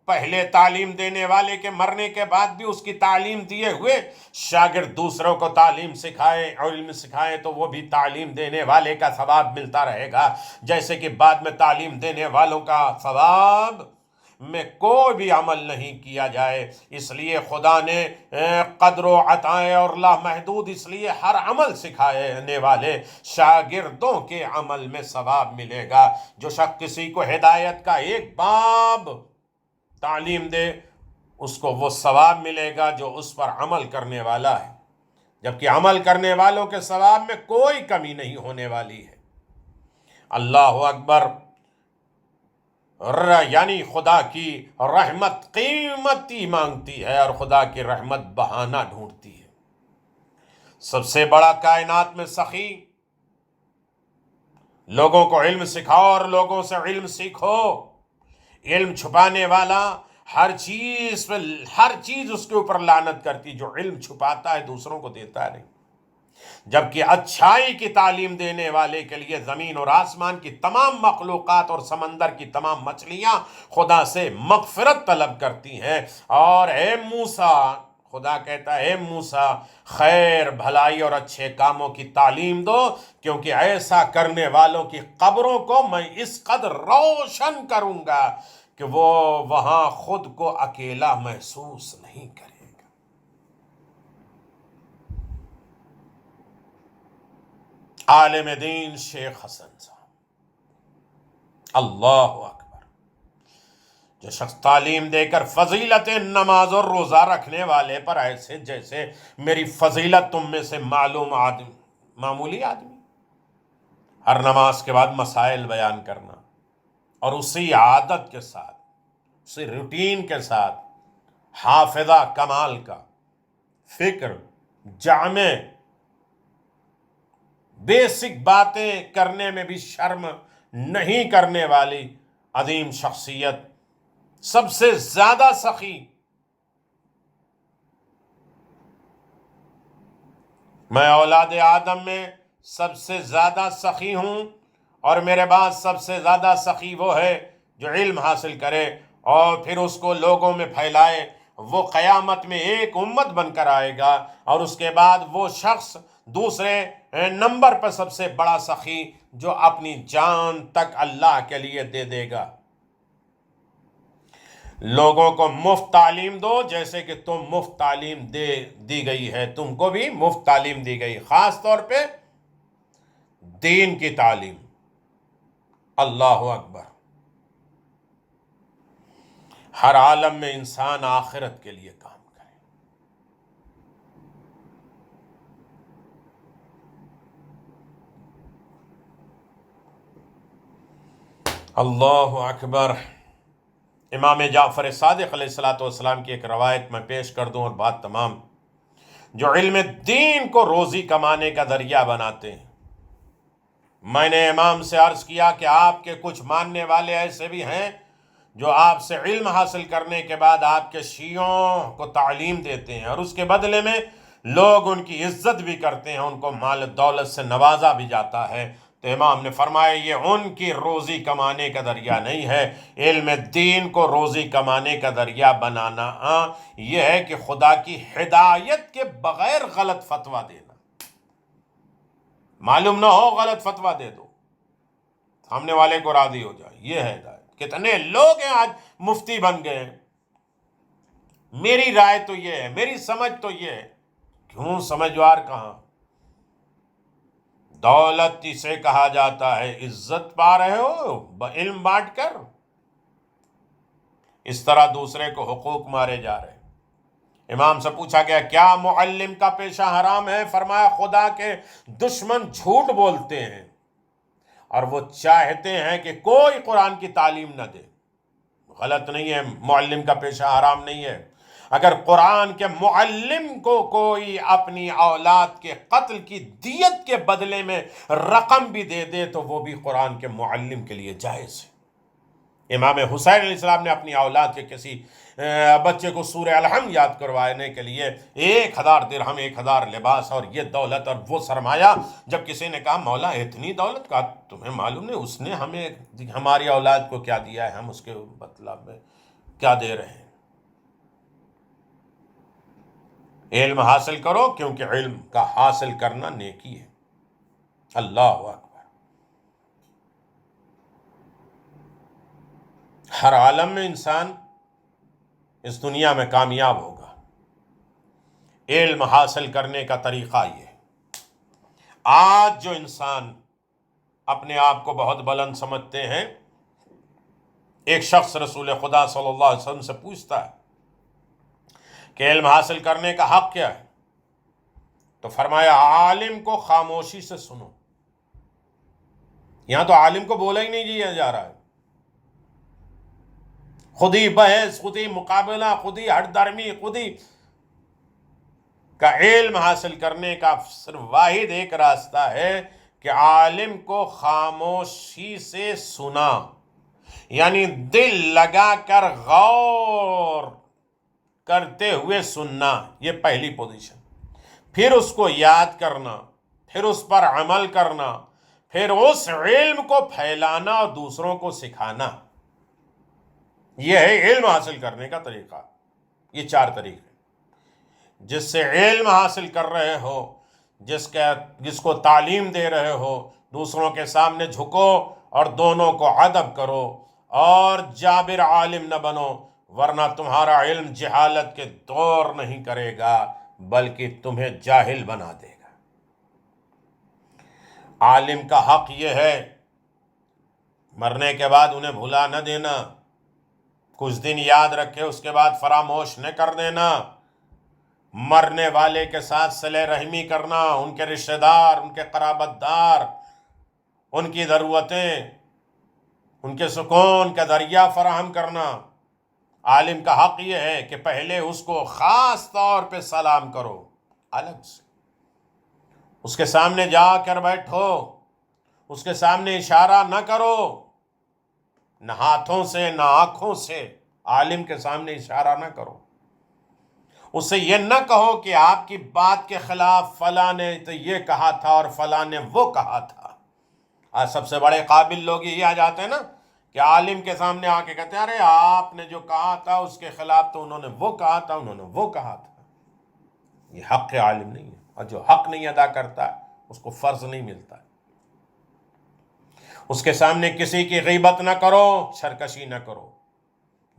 پہلے تعلیم دینے والے کے مرنے کے بعد بھی اس کی تعلیم دیے ہوئے شاگرد دوسروں کو تعلیم سکھائے، علم سکھائے تو وہ بھی تعلیم دینے والے کا ثواب ملتا رہے گا، جیسے کہ بعد میں تعلیم دینے والوں کا ثواب میں کوئی بھی عمل نہیں کیا جائے۔ اس لیے خدا نے قدر و عطائیں اور لامحدود، اس لیے ہر عمل سکھانے والے شاگردوں کے عمل میں ثواب ملے گا۔ جو شخص کسی کو ہدایت کا ایک باب تعلیم دے اس کو وہ ثواب ملے گا جو اس پر عمل کرنے والا ہے، جبکہ عمل کرنے والوں کے ثواب میں کوئی کمی نہیں ہونے والی ہے۔ اللہ اکبر! یعنی خدا کی رحمت قیمتی مانگتی ہے اور خدا کی رحمت بہانہ ڈھونڈتی ہے۔ سب سے بڑا کائنات میں سخی، لوگوں کو علم سکھاؤ اور لوگوں سے علم سیکھو۔ علم چھپانے والا ہر چیز اس کے اوپر لعنت کرتی، جو علم چھپاتا ہے دوسروں کو دیتا نہیں۔ جبکہ اچھائی کی تعلیم دینے والے کے لیے زمین اور آسمان کی تمام مخلوقات اور سمندر کی تمام مچھلیاں خدا سے مغفرت طلب کرتی ہیں، اور اے موسیٰ، خدا کہتا ہے اے موسیٰ خیر، بھلائی اور اچھے کاموں کی تعلیم دو، کیونکہ ایسا کرنے والوں کی قبروں کو میں اس قدر روشن کروں گا کہ وہ وہاں خود کو اکیلا محسوس نہیں کرے۔ عالم دین شیخ حسن صاحب، اللہ اکبر! جو شخص تعلیم دے کر فضیلت نماز اور روزہ رکھنے والے پر ایسے جیسے میری فضیلت تم میں سے معمولی آدمی، ہر نماز کے بعد مسائل بیان کرنا، اور اسی عادت کے ساتھ، اسی روٹین کے ساتھ، حافظہ کمال کا، فکر جامع، بیسک باتیں کرنے میں بھی شرم نہیں کرنے والی عظیم شخصیت، سب سے زیادہ سخی، میں اولاد آدم میں سب سے زیادہ سخی ہوں، اور میرے بعد سب سے زیادہ سخی وہ ہے جو علم حاصل کرے اور پھر اس کو لوگوں میں پھیلائے۔ وہ قیامت میں ایک امت بن کر آئے گا، اور اس کے بعد وہ شخص دوسرے نمبر پر سب سے بڑا سخی جو اپنی جان تک اللہ کے لیے دے دے گا۔ لوگوں کو مفت تعلیم دو جیسے کہ تم مفت تعلیم دی گئی ہے، تم کو بھی مفت تعلیم دی گئی، خاص طور پہ دین کی تعلیم۔ اللہ اکبر۔ ہر عالم میں انسان آخرت کے لیے کام کرے۔ اللہ اکبر۔ امام جعفر صادق علیہ السلام کی ایک روایت میں پیش کر دوں اور بات تمام۔ جو علم دین کو روزی کمانے کا ذریعہ بناتے ہیں، میں نے امام سے عرض کیا کہ آپ کے کچھ ماننے والے ایسے بھی ہیں جو آپ سے علم حاصل کرنے کے بعد آپ کے شیعوں کو تعلیم دیتے ہیں، اور اس کے بدلے میں لوگ ان کی عزت بھی کرتے ہیں، ان کو مال دولت سے نوازا بھی جاتا ہے۔ تو امام نے فرمایا یہ ان کی روزی کمانے کا ذریعہ نہیں ہے، علم دین کو روزی کمانے کا ذریعہ بنانا یہ ہے کہ خدا کی ہدایت کے بغیر غلط فتویٰ دینا۔ معلوم نہ ہو غلط فتویٰ دے دو، سامنے والے کو راضی ہو جائے، یہ ہے ہدایت۔ کتنے لوگ ہیں آج مفتی بن گئے ہیں، میری رائے تو یہ ہے، میری سمجھ تو یہ ہے۔ کیوں سمجھوار کہاں؟ دولت اسے کہا جاتا ہے، عزت پا رہے ہو علم بانٹ کر، اس طرح دوسرے کو حقوق مارے جا رہے ہیں۔ امام سے پوچھا گیا کیا معلم کا پیشہ حرام ہے؟ فرمایا خدا کے دشمن جھوٹ بولتے ہیں اور وہ چاہتے ہیں کہ کوئی قرآن کی تعلیم نہ دے۔ غلط نہیں ہے، معلم کا پیشہ حرام نہیں ہے۔ اگر قرآن کے معلم کو کوئی اپنی اولاد کے قتل کی دیت کے بدلے میں رقم بھی دے دے تو وہ بھی قرآن کے معلم کے لیے جائز ہے۔ امام حسین علیہ السلام نے اپنی اولاد کے کسی بچے کو سورہ الحمد یاد کروانے کے لیے 1000 درہم، 1000 لباس اور یہ دولت اور وہ سرمایہ، جب کسی نے کہا مولا اتنی دولت کا تمہیں معلوم نہیں اس نے ہماری اولاد کو کیا دیا ہے، ہم اس کے مطلب میں کیا دے رہے ہیں۔ علم حاصل کرو کیونکہ علم کا حاصل کرنا نیکی ہے۔ اللہ اکبر۔ ہر عالم میں انسان اس دنیا میں کامیاب ہوگا۔ علم حاصل کرنے کا طریقہ یہ ہے۔ آج جو انسان اپنے آپ کو بہت بلند سمجھتے ہیں، ایک شخص رسول خدا صلی اللہ علیہ وسلم سے پوچھتا ہے کہ علم حاصل کرنے کا حق کیا ہے؟ تو فرمایا عالم کو خاموشی سے سنو۔ یہاں تو عالم کو بولا ہی نہیں دیا جا رہا ہے، خود ہی بحث، خود ہی مقابلہ، خود ہی ہٹ درمی، خود ہی کا علم حاصل کرنے کا صرف واحد ایک راستہ ہے کہ عالم کو خاموشی سے سنا، یعنی دل لگا کر غور کرتے ہوئے سننا، یہ پہلی پوزیشن۔ پھر اس کو یاد کرنا، پھر اس پر عمل کرنا، پھر اس علم کو پھیلانا اور دوسروں کو سکھانا۔ یہ ہے علم حاصل کرنے کا طریقہ۔ یہ 4 طریقے، جس سے علم حاصل کر رہے ہو، جس کو تعلیم دے رہے ہو، دوسروں کے سامنے جھکو اور دونوں کو ادب کرو، اور جابر عالم نہ بنو، ورنہ تمہارا علم جہالت کے دور نہیں کرے گا بلکہ تمہیں جاہل بنا دے گا۔ عالم کا حق یہ ہے مرنے کے بعد انہیں بھلا نہ دینا، کچھ دن یاد رکھے، اس کے بعد فراموش نہ کر دینا۔ مرنے والے کے ساتھ صلہ رحمی کرنا، ان کے رشتہ دار، ان کے قرابت دار، ان کی ضرورتیں، ان کے سکون کا ذریعہ فراہم کرنا۔ عالم کا حق یہ ہے کہ پہلے اس کو خاص طور پہ سلام کرو، الگ سے اس کے سامنے جا کر بیٹھو، اس کے سامنے اشارہ نہ کرو، نہ ہاتھوں سے نہ آنکھوں سے، عالم کے سامنے اشارہ نہ کرو۔ اس سے یہ نہ کہو کہ آپ کی بات کے خلاف فلاں نے تو یہ کہا تھا اور فلاں نے وہ کہا تھا۔ آج سب سے بڑے قابل لوگ یہی آ جاتے ہیں نا کہ عالم کے سامنے آ کے کہتے ہیں ارے آپ نے جو کہا تھا اس کے خلاف تو انہوں نے وہ کہا تھا، انہوں نے وہ کہا تھا۔ یہ حق عالم نہیں ہے، اور جو حق نہیں ادا کرتا اس کو فرض نہیں ملتا۔ اس کے سامنے کسی کی غیبت نہ کرو، سرکشی نہ کرو۔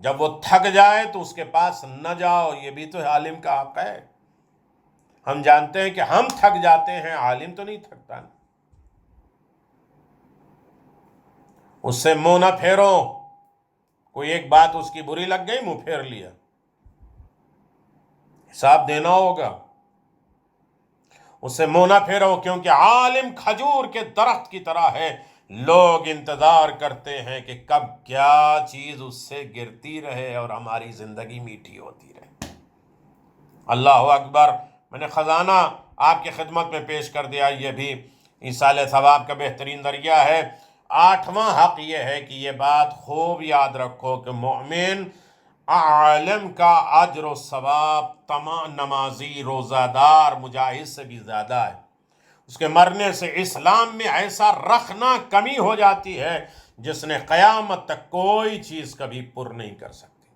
جب وہ تھک جائے تو اس کے پاس نہ جاؤ، یہ بھی تو عالم کا حق ہے۔ ہم جانتے ہیں کہ ہم تھک جاتے ہیں، عالم تو نہیں تھکتا۔ اس سے منہ نہ پھیرو، کوئی ایک بات اس کی بری لگ گئی، منہ پھیر لیا، حساب دینا ہوگا۔ اس سے منہ نہ پھیرو، کیونکہ عالم کھجور کے درخت کی طرح ہے، لوگ انتظار کرتے ہیں کہ کب کیا چیز اس سے گرتی رہے اور ہماری زندگی میٹھی ہوتی رہے۔ اللہ اکبر۔ میں نے خزانہ آپ کی خدمت میں پیش کر دیا، یہ بھی ایصال ثواب کا بہترین ذریعہ ہے۔ 8واں حق یہ ہے کہ یہ بات خوب یاد رکھو کہ مومن عالم کا اجر و ثواب تمام نمازی، روزہ دار، مجاہد سے بھی زیادہ ہے۔ اس کے مرنے سے اسلام میں ایسا رخنا کمی ہو جاتی ہے جس نے قیامت تک کوئی چیز کبھی پر نہیں کر سکتی۔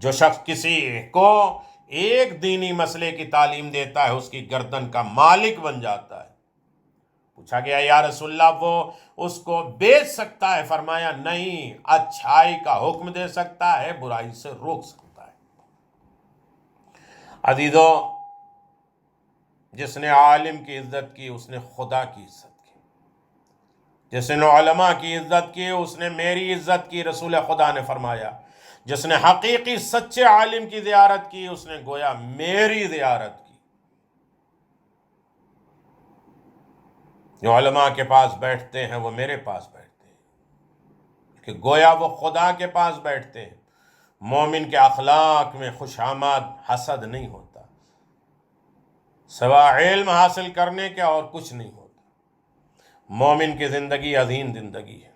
جو شخص کسی کو ایک دینی مسئلے کی تعلیم دیتا ہے اس کی گردن کا مالک بن جاتا ہے۔ پوچھا گیا یا رسول اللہ وہ اس کو بیچ سکتا ہے؟ فرمایا نہیں، اچھائی کا حکم دے سکتا ہے، برائی سے روک سکتا ہے۔ عزیزو، جس نے عالم کی عزت کی اس نے خدا کی عزت کی، جس نے علماء کی عزت کی اس نے میری عزت کی۔ رسول خدا نے فرمایا جس نے حقیقی سچے عالم کی زیارت کی اس نے گویا میری زیارت کی۔ جو علماء کے پاس بیٹھتے ہیں وہ میرے پاس بیٹھتے ہیں، کہ گویا وہ خدا کے پاس بیٹھتے ہیں۔ مومن کے اخلاق میں خوش آمد، حسد نہیں ہوتا، سوا علم حاصل کرنے کے اور کچھ نہیں ہوتا۔ مومن کی زندگی عظیم زندگی ہے،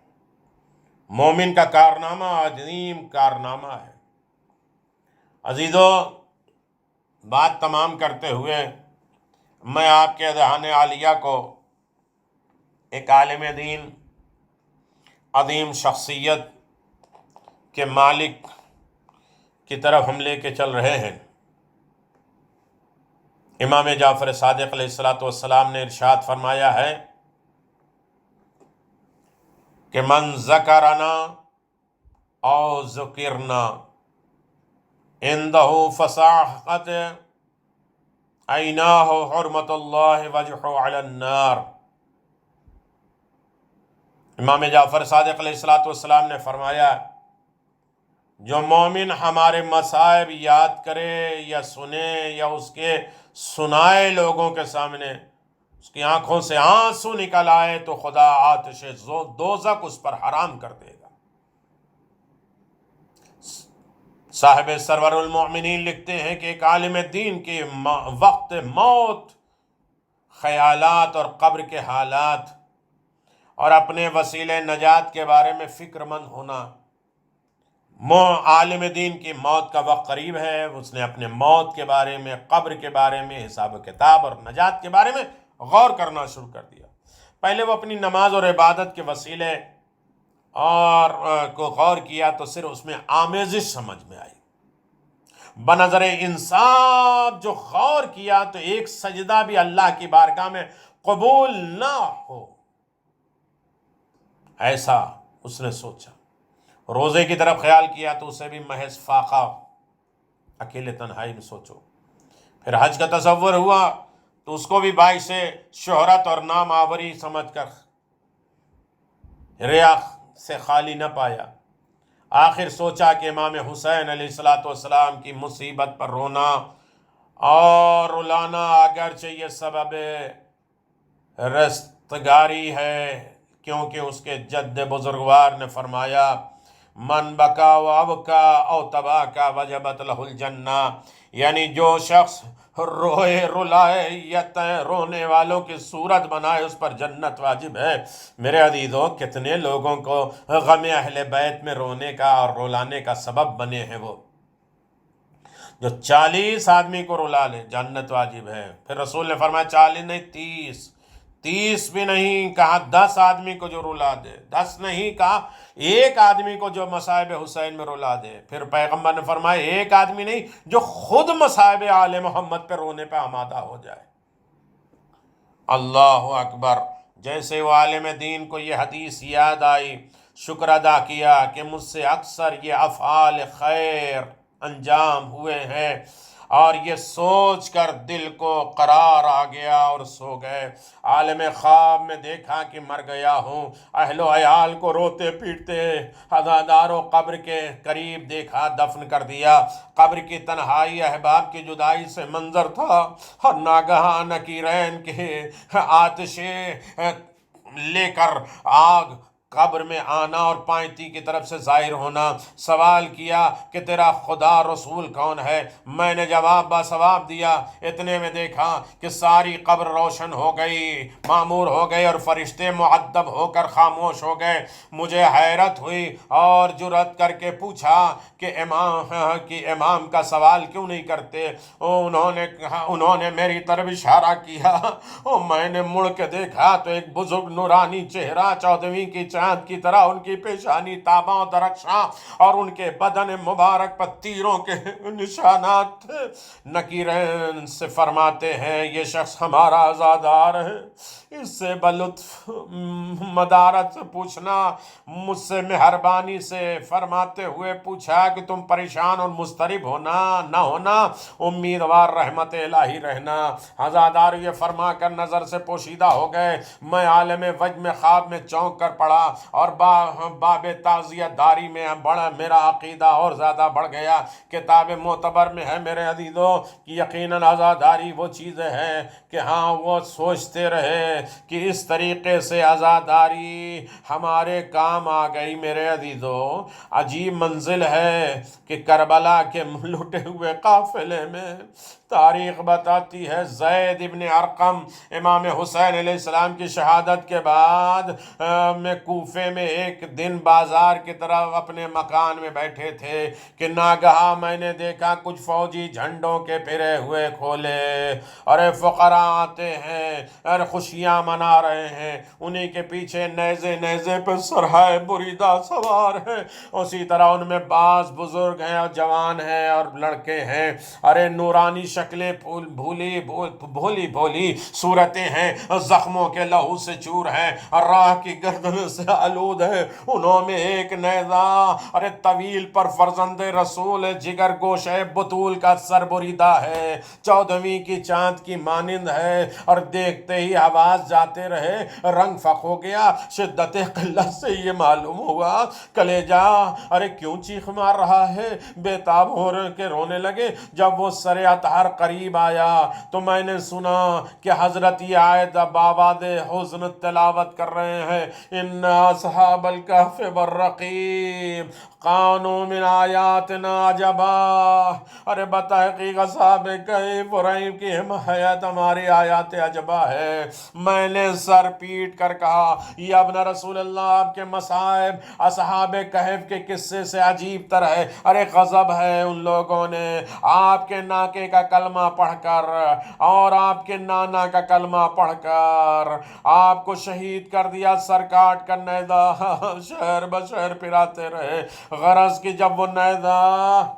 مومن کا کارنامہ عظیم کارنامہ ہے۔ عزیزو، بات تمام کرتے ہوئے میں آپ کے اذہان عالیہ کو ایک عالم دین، عظیم شخصیت کے مالک کی طرف ہم لے کے چل رہے ہیں۔ امام جعفر صادق علیہ السلام نے ارشاد فرمایا ہے کہ من ذکرنا او ذکرنا عنده فصاحت عیناہ حرمت اللہ وجہ علی النار۔ امام جعفر صادق علیہ السلام نے فرمایا جو مومن ہمارے مصائب یاد کرے یا سنے یا اس کے سنائے لوگوں کے سامنے، اس کی آنکھوں سے آنسو نکل آئے تو خدا آتش دوزخ اس پر حرام کر دے گا۔ صاحب سرور المؤمنین لکھتے ہیں کہ ایک عالم دین کے وقت موت خیالات اور قبر کے حالات اور اپنے وسیلے نجات کے بارے میں فکر مند ہونا۔ عالم دین کی موت کا وقت قریب ہے، اس نے اپنے موت کے بارے میں، قبر کے بارے میں، حساب و کتاب اور نجات کے بارے میں غور کرنا شروع کر دیا۔ پہلے وہ اپنی نماز اور عبادت کے وسیلے اور کو غور کیا تو صرف اس میں آمیزش سمجھ میں آئی۔ بنظر انصاف جو غور کیا تو ایک سجدہ بھی اللہ کی بارگاہ میں قبول نہ ہو، ایسا اس نے سوچا۔ روزے کی طرف خیال کیا تو اسے بھی محض فاقہ، اکیلے تنہائی میں سوچو۔ پھر حج کا تصور ہوا تو اس کو بھی باعث شہرت اور نام آوری سمجھ کر ریا سے خالی نہ پایا۔ آخر سوچا کہ امام حسین علیہ الصلوۃ والسلام کی مصیبت پر رونا اور رلانا اگرچہ یہ سبب رستگاری ہے، کیونکہ اس کے جد بزرگوار نے فرمایا من بکا و ابکا او تبا کا وجبت لہ الجنہ، یعنی جو شخص روئے رلائے یا رونے والوں کی صورت بنائے اس پر جنت واجب ہے۔ میرے عزیزوں، کتنے لوگوں کو غم اہل بیت میں رونے کا اور رلانے کا سبب بنے ہیں، وہ جو 40 آدمی کو رلا لے جنت واجب ہے۔ پھر رسول نے فرمایا 40 نہیں 30 بھی نہیں کہا، 10 آدمی کو جو رلا دے، 10 نہیں کہا، ایک آدمی کو جو مصائب حسین میں رلا دے۔ پھر پیغمبر نے فرمایا ایک آدمی نہیں، جو خود مصائب آل محمد پہ رونے پہ آمادہ ہو جائے۔ اللہ اکبر! جیسے وہ عالم دین کو یہ حدیث یاد آئی، شکر ادا کیا کہ مجھ سے اکثر یہ افعال خیر انجام ہوئے ہیں، اور یہ سوچ کر دل کو قرار آ گیا اور سو گئے۔ عالم خواب میں دیکھا کہ مر گیا ہوں، اہل و عیال کو روتے پیٹتے عزادار و قبر کے قریب دیکھا، دفن کر دیا۔ قبر کی تنہائی احباب کی جدائی سے منظر تھا، اور ناگہاں نکیرین کے آتشیں لے کر آگ قبر میں آنا اور پائنتی کی طرف سے ظاہر ہونا۔ سوال کیا کہ تیرا خدا رسول کون ہے؟ میں نے جواب باثواب دیا۔ اتنے میں دیکھا کہ ساری قبر روشن ہو گئی، معمور ہو گئی، اور فرشتے معدب ہو کر خاموش ہو گئے۔ مجھے حیرت ہوئی اور جرأت کر کے پوچھا کہ امام کا سوال کیوں نہیں کرتے؟ انہوں نے میری طرف اشارہ کیا، اور میں نے مڑ کے دیکھا تو ایک بزرگ نورانی چہرہ 14ویں کی چاند کی طرح، ان کی پیشانی تاباں و درخشاں، اور ان کے بدن مبارک پر تیروں کے نشانات تھے۔ نکیرین سے فرماتے ہیں یہ شخص ہمارا عزادار ہے، اس سے بلطف مدارت سے پوچھنا۔ مجھ سے مہربانی سے فرماتے ہوئے پوچھا کہ تم پریشان اور مضطرب نہ ہونا، امیدوار رحمت الہی رہنا۔ عزادار یہ فرما کر نظر سے پوشیدہ ہو گئے۔ میں عالم وجد میں خواب میں چونک کر پڑا، اور باب تعزیت داری میں میرا عقیدہ اور زیادہ بڑھ گیا۔ کتاب معتبر میں ہے میرے عزیزوں کہ یقیناً عزاداری وہ چیزیں ہیں کہ ہاں وہ سوچتے رہے کہ اس طریقے سے عزاداری ہمارے کام آ گئی۔ میرے عزیزوں، عجیب منزل ہے کہ کربلا کے لٹے ہوئے قافلے میں تاریخ بتاتی ہے زید ابن ارقم امام حسین علیہ السلام کی شہادت کے بعد میں کوفے میں ایک دن بازار کی طرف اپنے مکان میں بیٹھے تھے کہ ناگہاں میں نے دیکھا کچھ فوجی جھنڈوں کے پھرے ہوئے کھولے، اور فقراء آتے ہیں اور خوشیاں منا رہے ہیں، انہی کے پیچھے نیزے پہ سرہائے بریدہ سوار ہیں، اسی طرح ان میں بعض بزرگ ہیں اور جوان ہیں اور لڑکے ہیں، ارے نورانی شکلیں بھولی صورتیں ہیں، زخموں کے لہو سے چور ہیں، اور راہ کی گردن سے آلود ہے۔ انہوں میں ایک نیزہ ارے طویل پر فرزند رسول جگر گوشے بطول کا سر بریدہ ہے، 14ویں کی چاند کی مانند ہے، اور دیکھتے ہی آواز جاتے رہے، رنگ فق ہو گیا۔ شدت قلت سے یہ معلوم ہوا کلیجہ ارے کیوں چیخ مار رہا ہے، بے تاب ہو کے رونے لگے۔ جب وہ سر اطہار قریب آیا تو میں نے سنا کہ حضرت یہ آیت بآواز حزن تلاوت کر رہے ہیں، ان اصحاب الکہف والرقیم کانوا من آیاتنا عجبا۔ ارے بتحقیق اصحاب کہف اور رقیم کی حمایت ہماری آیات عجبہ ہے۔ میں نے سر پیٹ کر کہا یا ابن رسول اللہ، آپ کے مصائب اصحاب کہف کے قصے سے عجیب تر ہے۔ ارے غضب ہے ان لوگوں نے آپ کے ناکے کا کلمہ پڑھ کر اور آپ کے نانا کا کلمہ پڑھ کر آپ کو شہید کر دیا، سر کاٹ کر نیزہ شہر بشہر پھراتے رہے، غرض کہ جب وہ نیزہ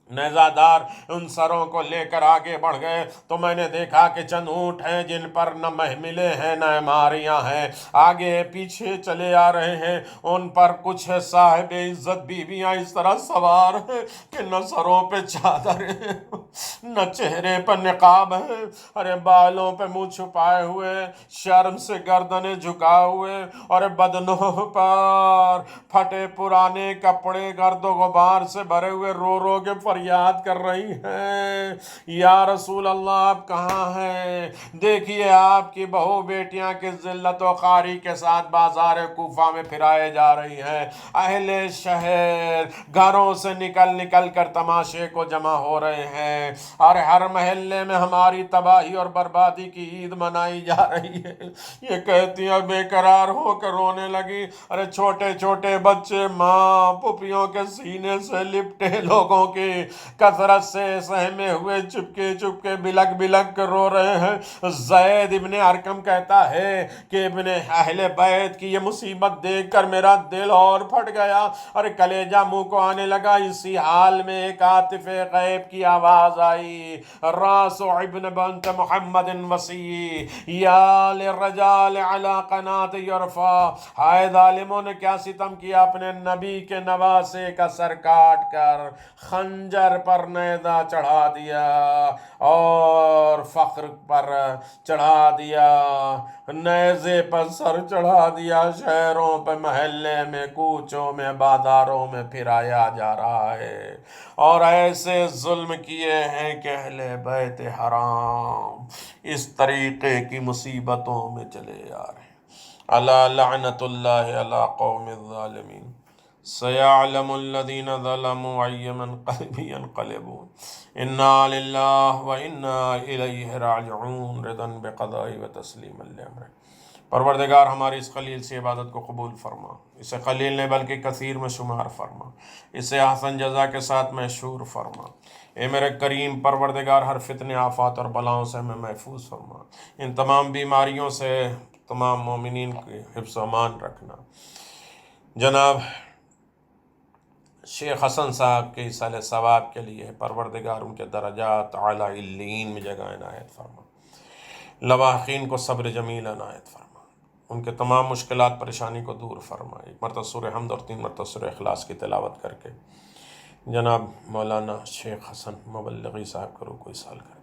نیزہ دار ان سروں کو لے کر آگے بڑھ گئے تو میں نے دیکھا کہ چند اونٹ ہیں جن پر نہ محملیں ہیں نہ ماریاں ہیں، آگے پیچھے چلے آ رہے ہیں، ان پر کچھ صاحب عزت بیویاں اس طرح سوار ہیں کہ نہ سروں پہ چادر ہے نہ چہرے پر نقاب ہے، ارے بالوں پہ منہ چھپائے ہوئے، شرم سے گردنیں جھکائے ہوئے، اور بدنوں پر پھٹے پرانے کپڑے گرد و غبار سے بھرے ہوئے رو رو کے فریاد کر رہی ہیں، یا رسول اللہ آپ کہاں ہیں؟ دیکھیے آپ کی بہو بیٹیاں کس ذلت و خواری کے ساتھ بازار کوفہ میں پھرائے جا رہی ہیں، اہل شہر گھروں سے نکل نکل کر تماشے کو جمع ہو رہے ہیں، اور ہر محلے میں ہماری تباہی اور بربادی کی عید منائی جا رہی ہے۔ یہ کہتی ہیں بے قرار ہو کر رونے لگی، ارے چھوٹے چھوٹے بچے ماں پھوپھیوں کے سینے سے لپٹے لوگوں کی کثرت سے سہمے ہوئے چپکے چپکے بلک بلک کر رو رہے ہیں۔ زید ابن ارقم کہتا ہے کہ ابن اہل بیت کی یہ مصیبت دیکھ کر میرا دل اور پھٹ گیا اور کلیجہ منہ کو آنے لگا۔ اسی حال میں ایک عاطف غیب کی آواز آئی، راس ابن بنت محمد وسیع یا للرجال علی قنات یرفع، ہائے ظالموں نے کیا ستم کیا، اپنے نبی کے نواسے کا سر کاٹ کر خنجر پر نیزہ چڑھا دیا اور فخر پر چڑھا دیا، نیزے پر سر چڑھا دیا، شہروں پہ محلے میں کوچوں میں بازاروں میں پھرایا جا رہا ہے، اور ایسے ظلم کیے ہیں کہ اہل بیت حرام اس طریقے کی مصیبتوں میں چلے آ رہے ہیں۔ الا لعنت اللہ علی قوم الظالمین، سیعلم الذین ظلموا ای منقلب ینقلبون، انا للہ و انا الیہ راجعون، رضا بقضاء و تسلیما لامرہ۔ پروردگار ہماری اس خلیل سے عبادت کو قبول فرما، اسے خلیل نے بلکہ کثیر میں شمار فرما، اسے احسن جزا کے ساتھ مشہور فرما۔ اے میرے کریم پروردگار، ہر فتنے آفات اور بلاؤں سے ہمیں محفوظ فرما، ان تمام بیماریوں سے تمام مومنین کی حفظ و امان رکھنا۔ جناب شیخ حسن صاحب کے ایصال ثواب کے لیے پروردگار ان کے درجات اعلیٰ علیین میں جگہ عنایت فرما، لواحقین کو صبر جمیل عنایت فرما، ان کے تمام مشکلات پریشانی کو دور فرما۔ ایک مرتبہ سورہ حمد اور 3 مرتبہ سورہ اخلاص کی تلاوت کر کے جناب مولانا شیخ حسن مبلغی صاحب کو روح کو ایصال کر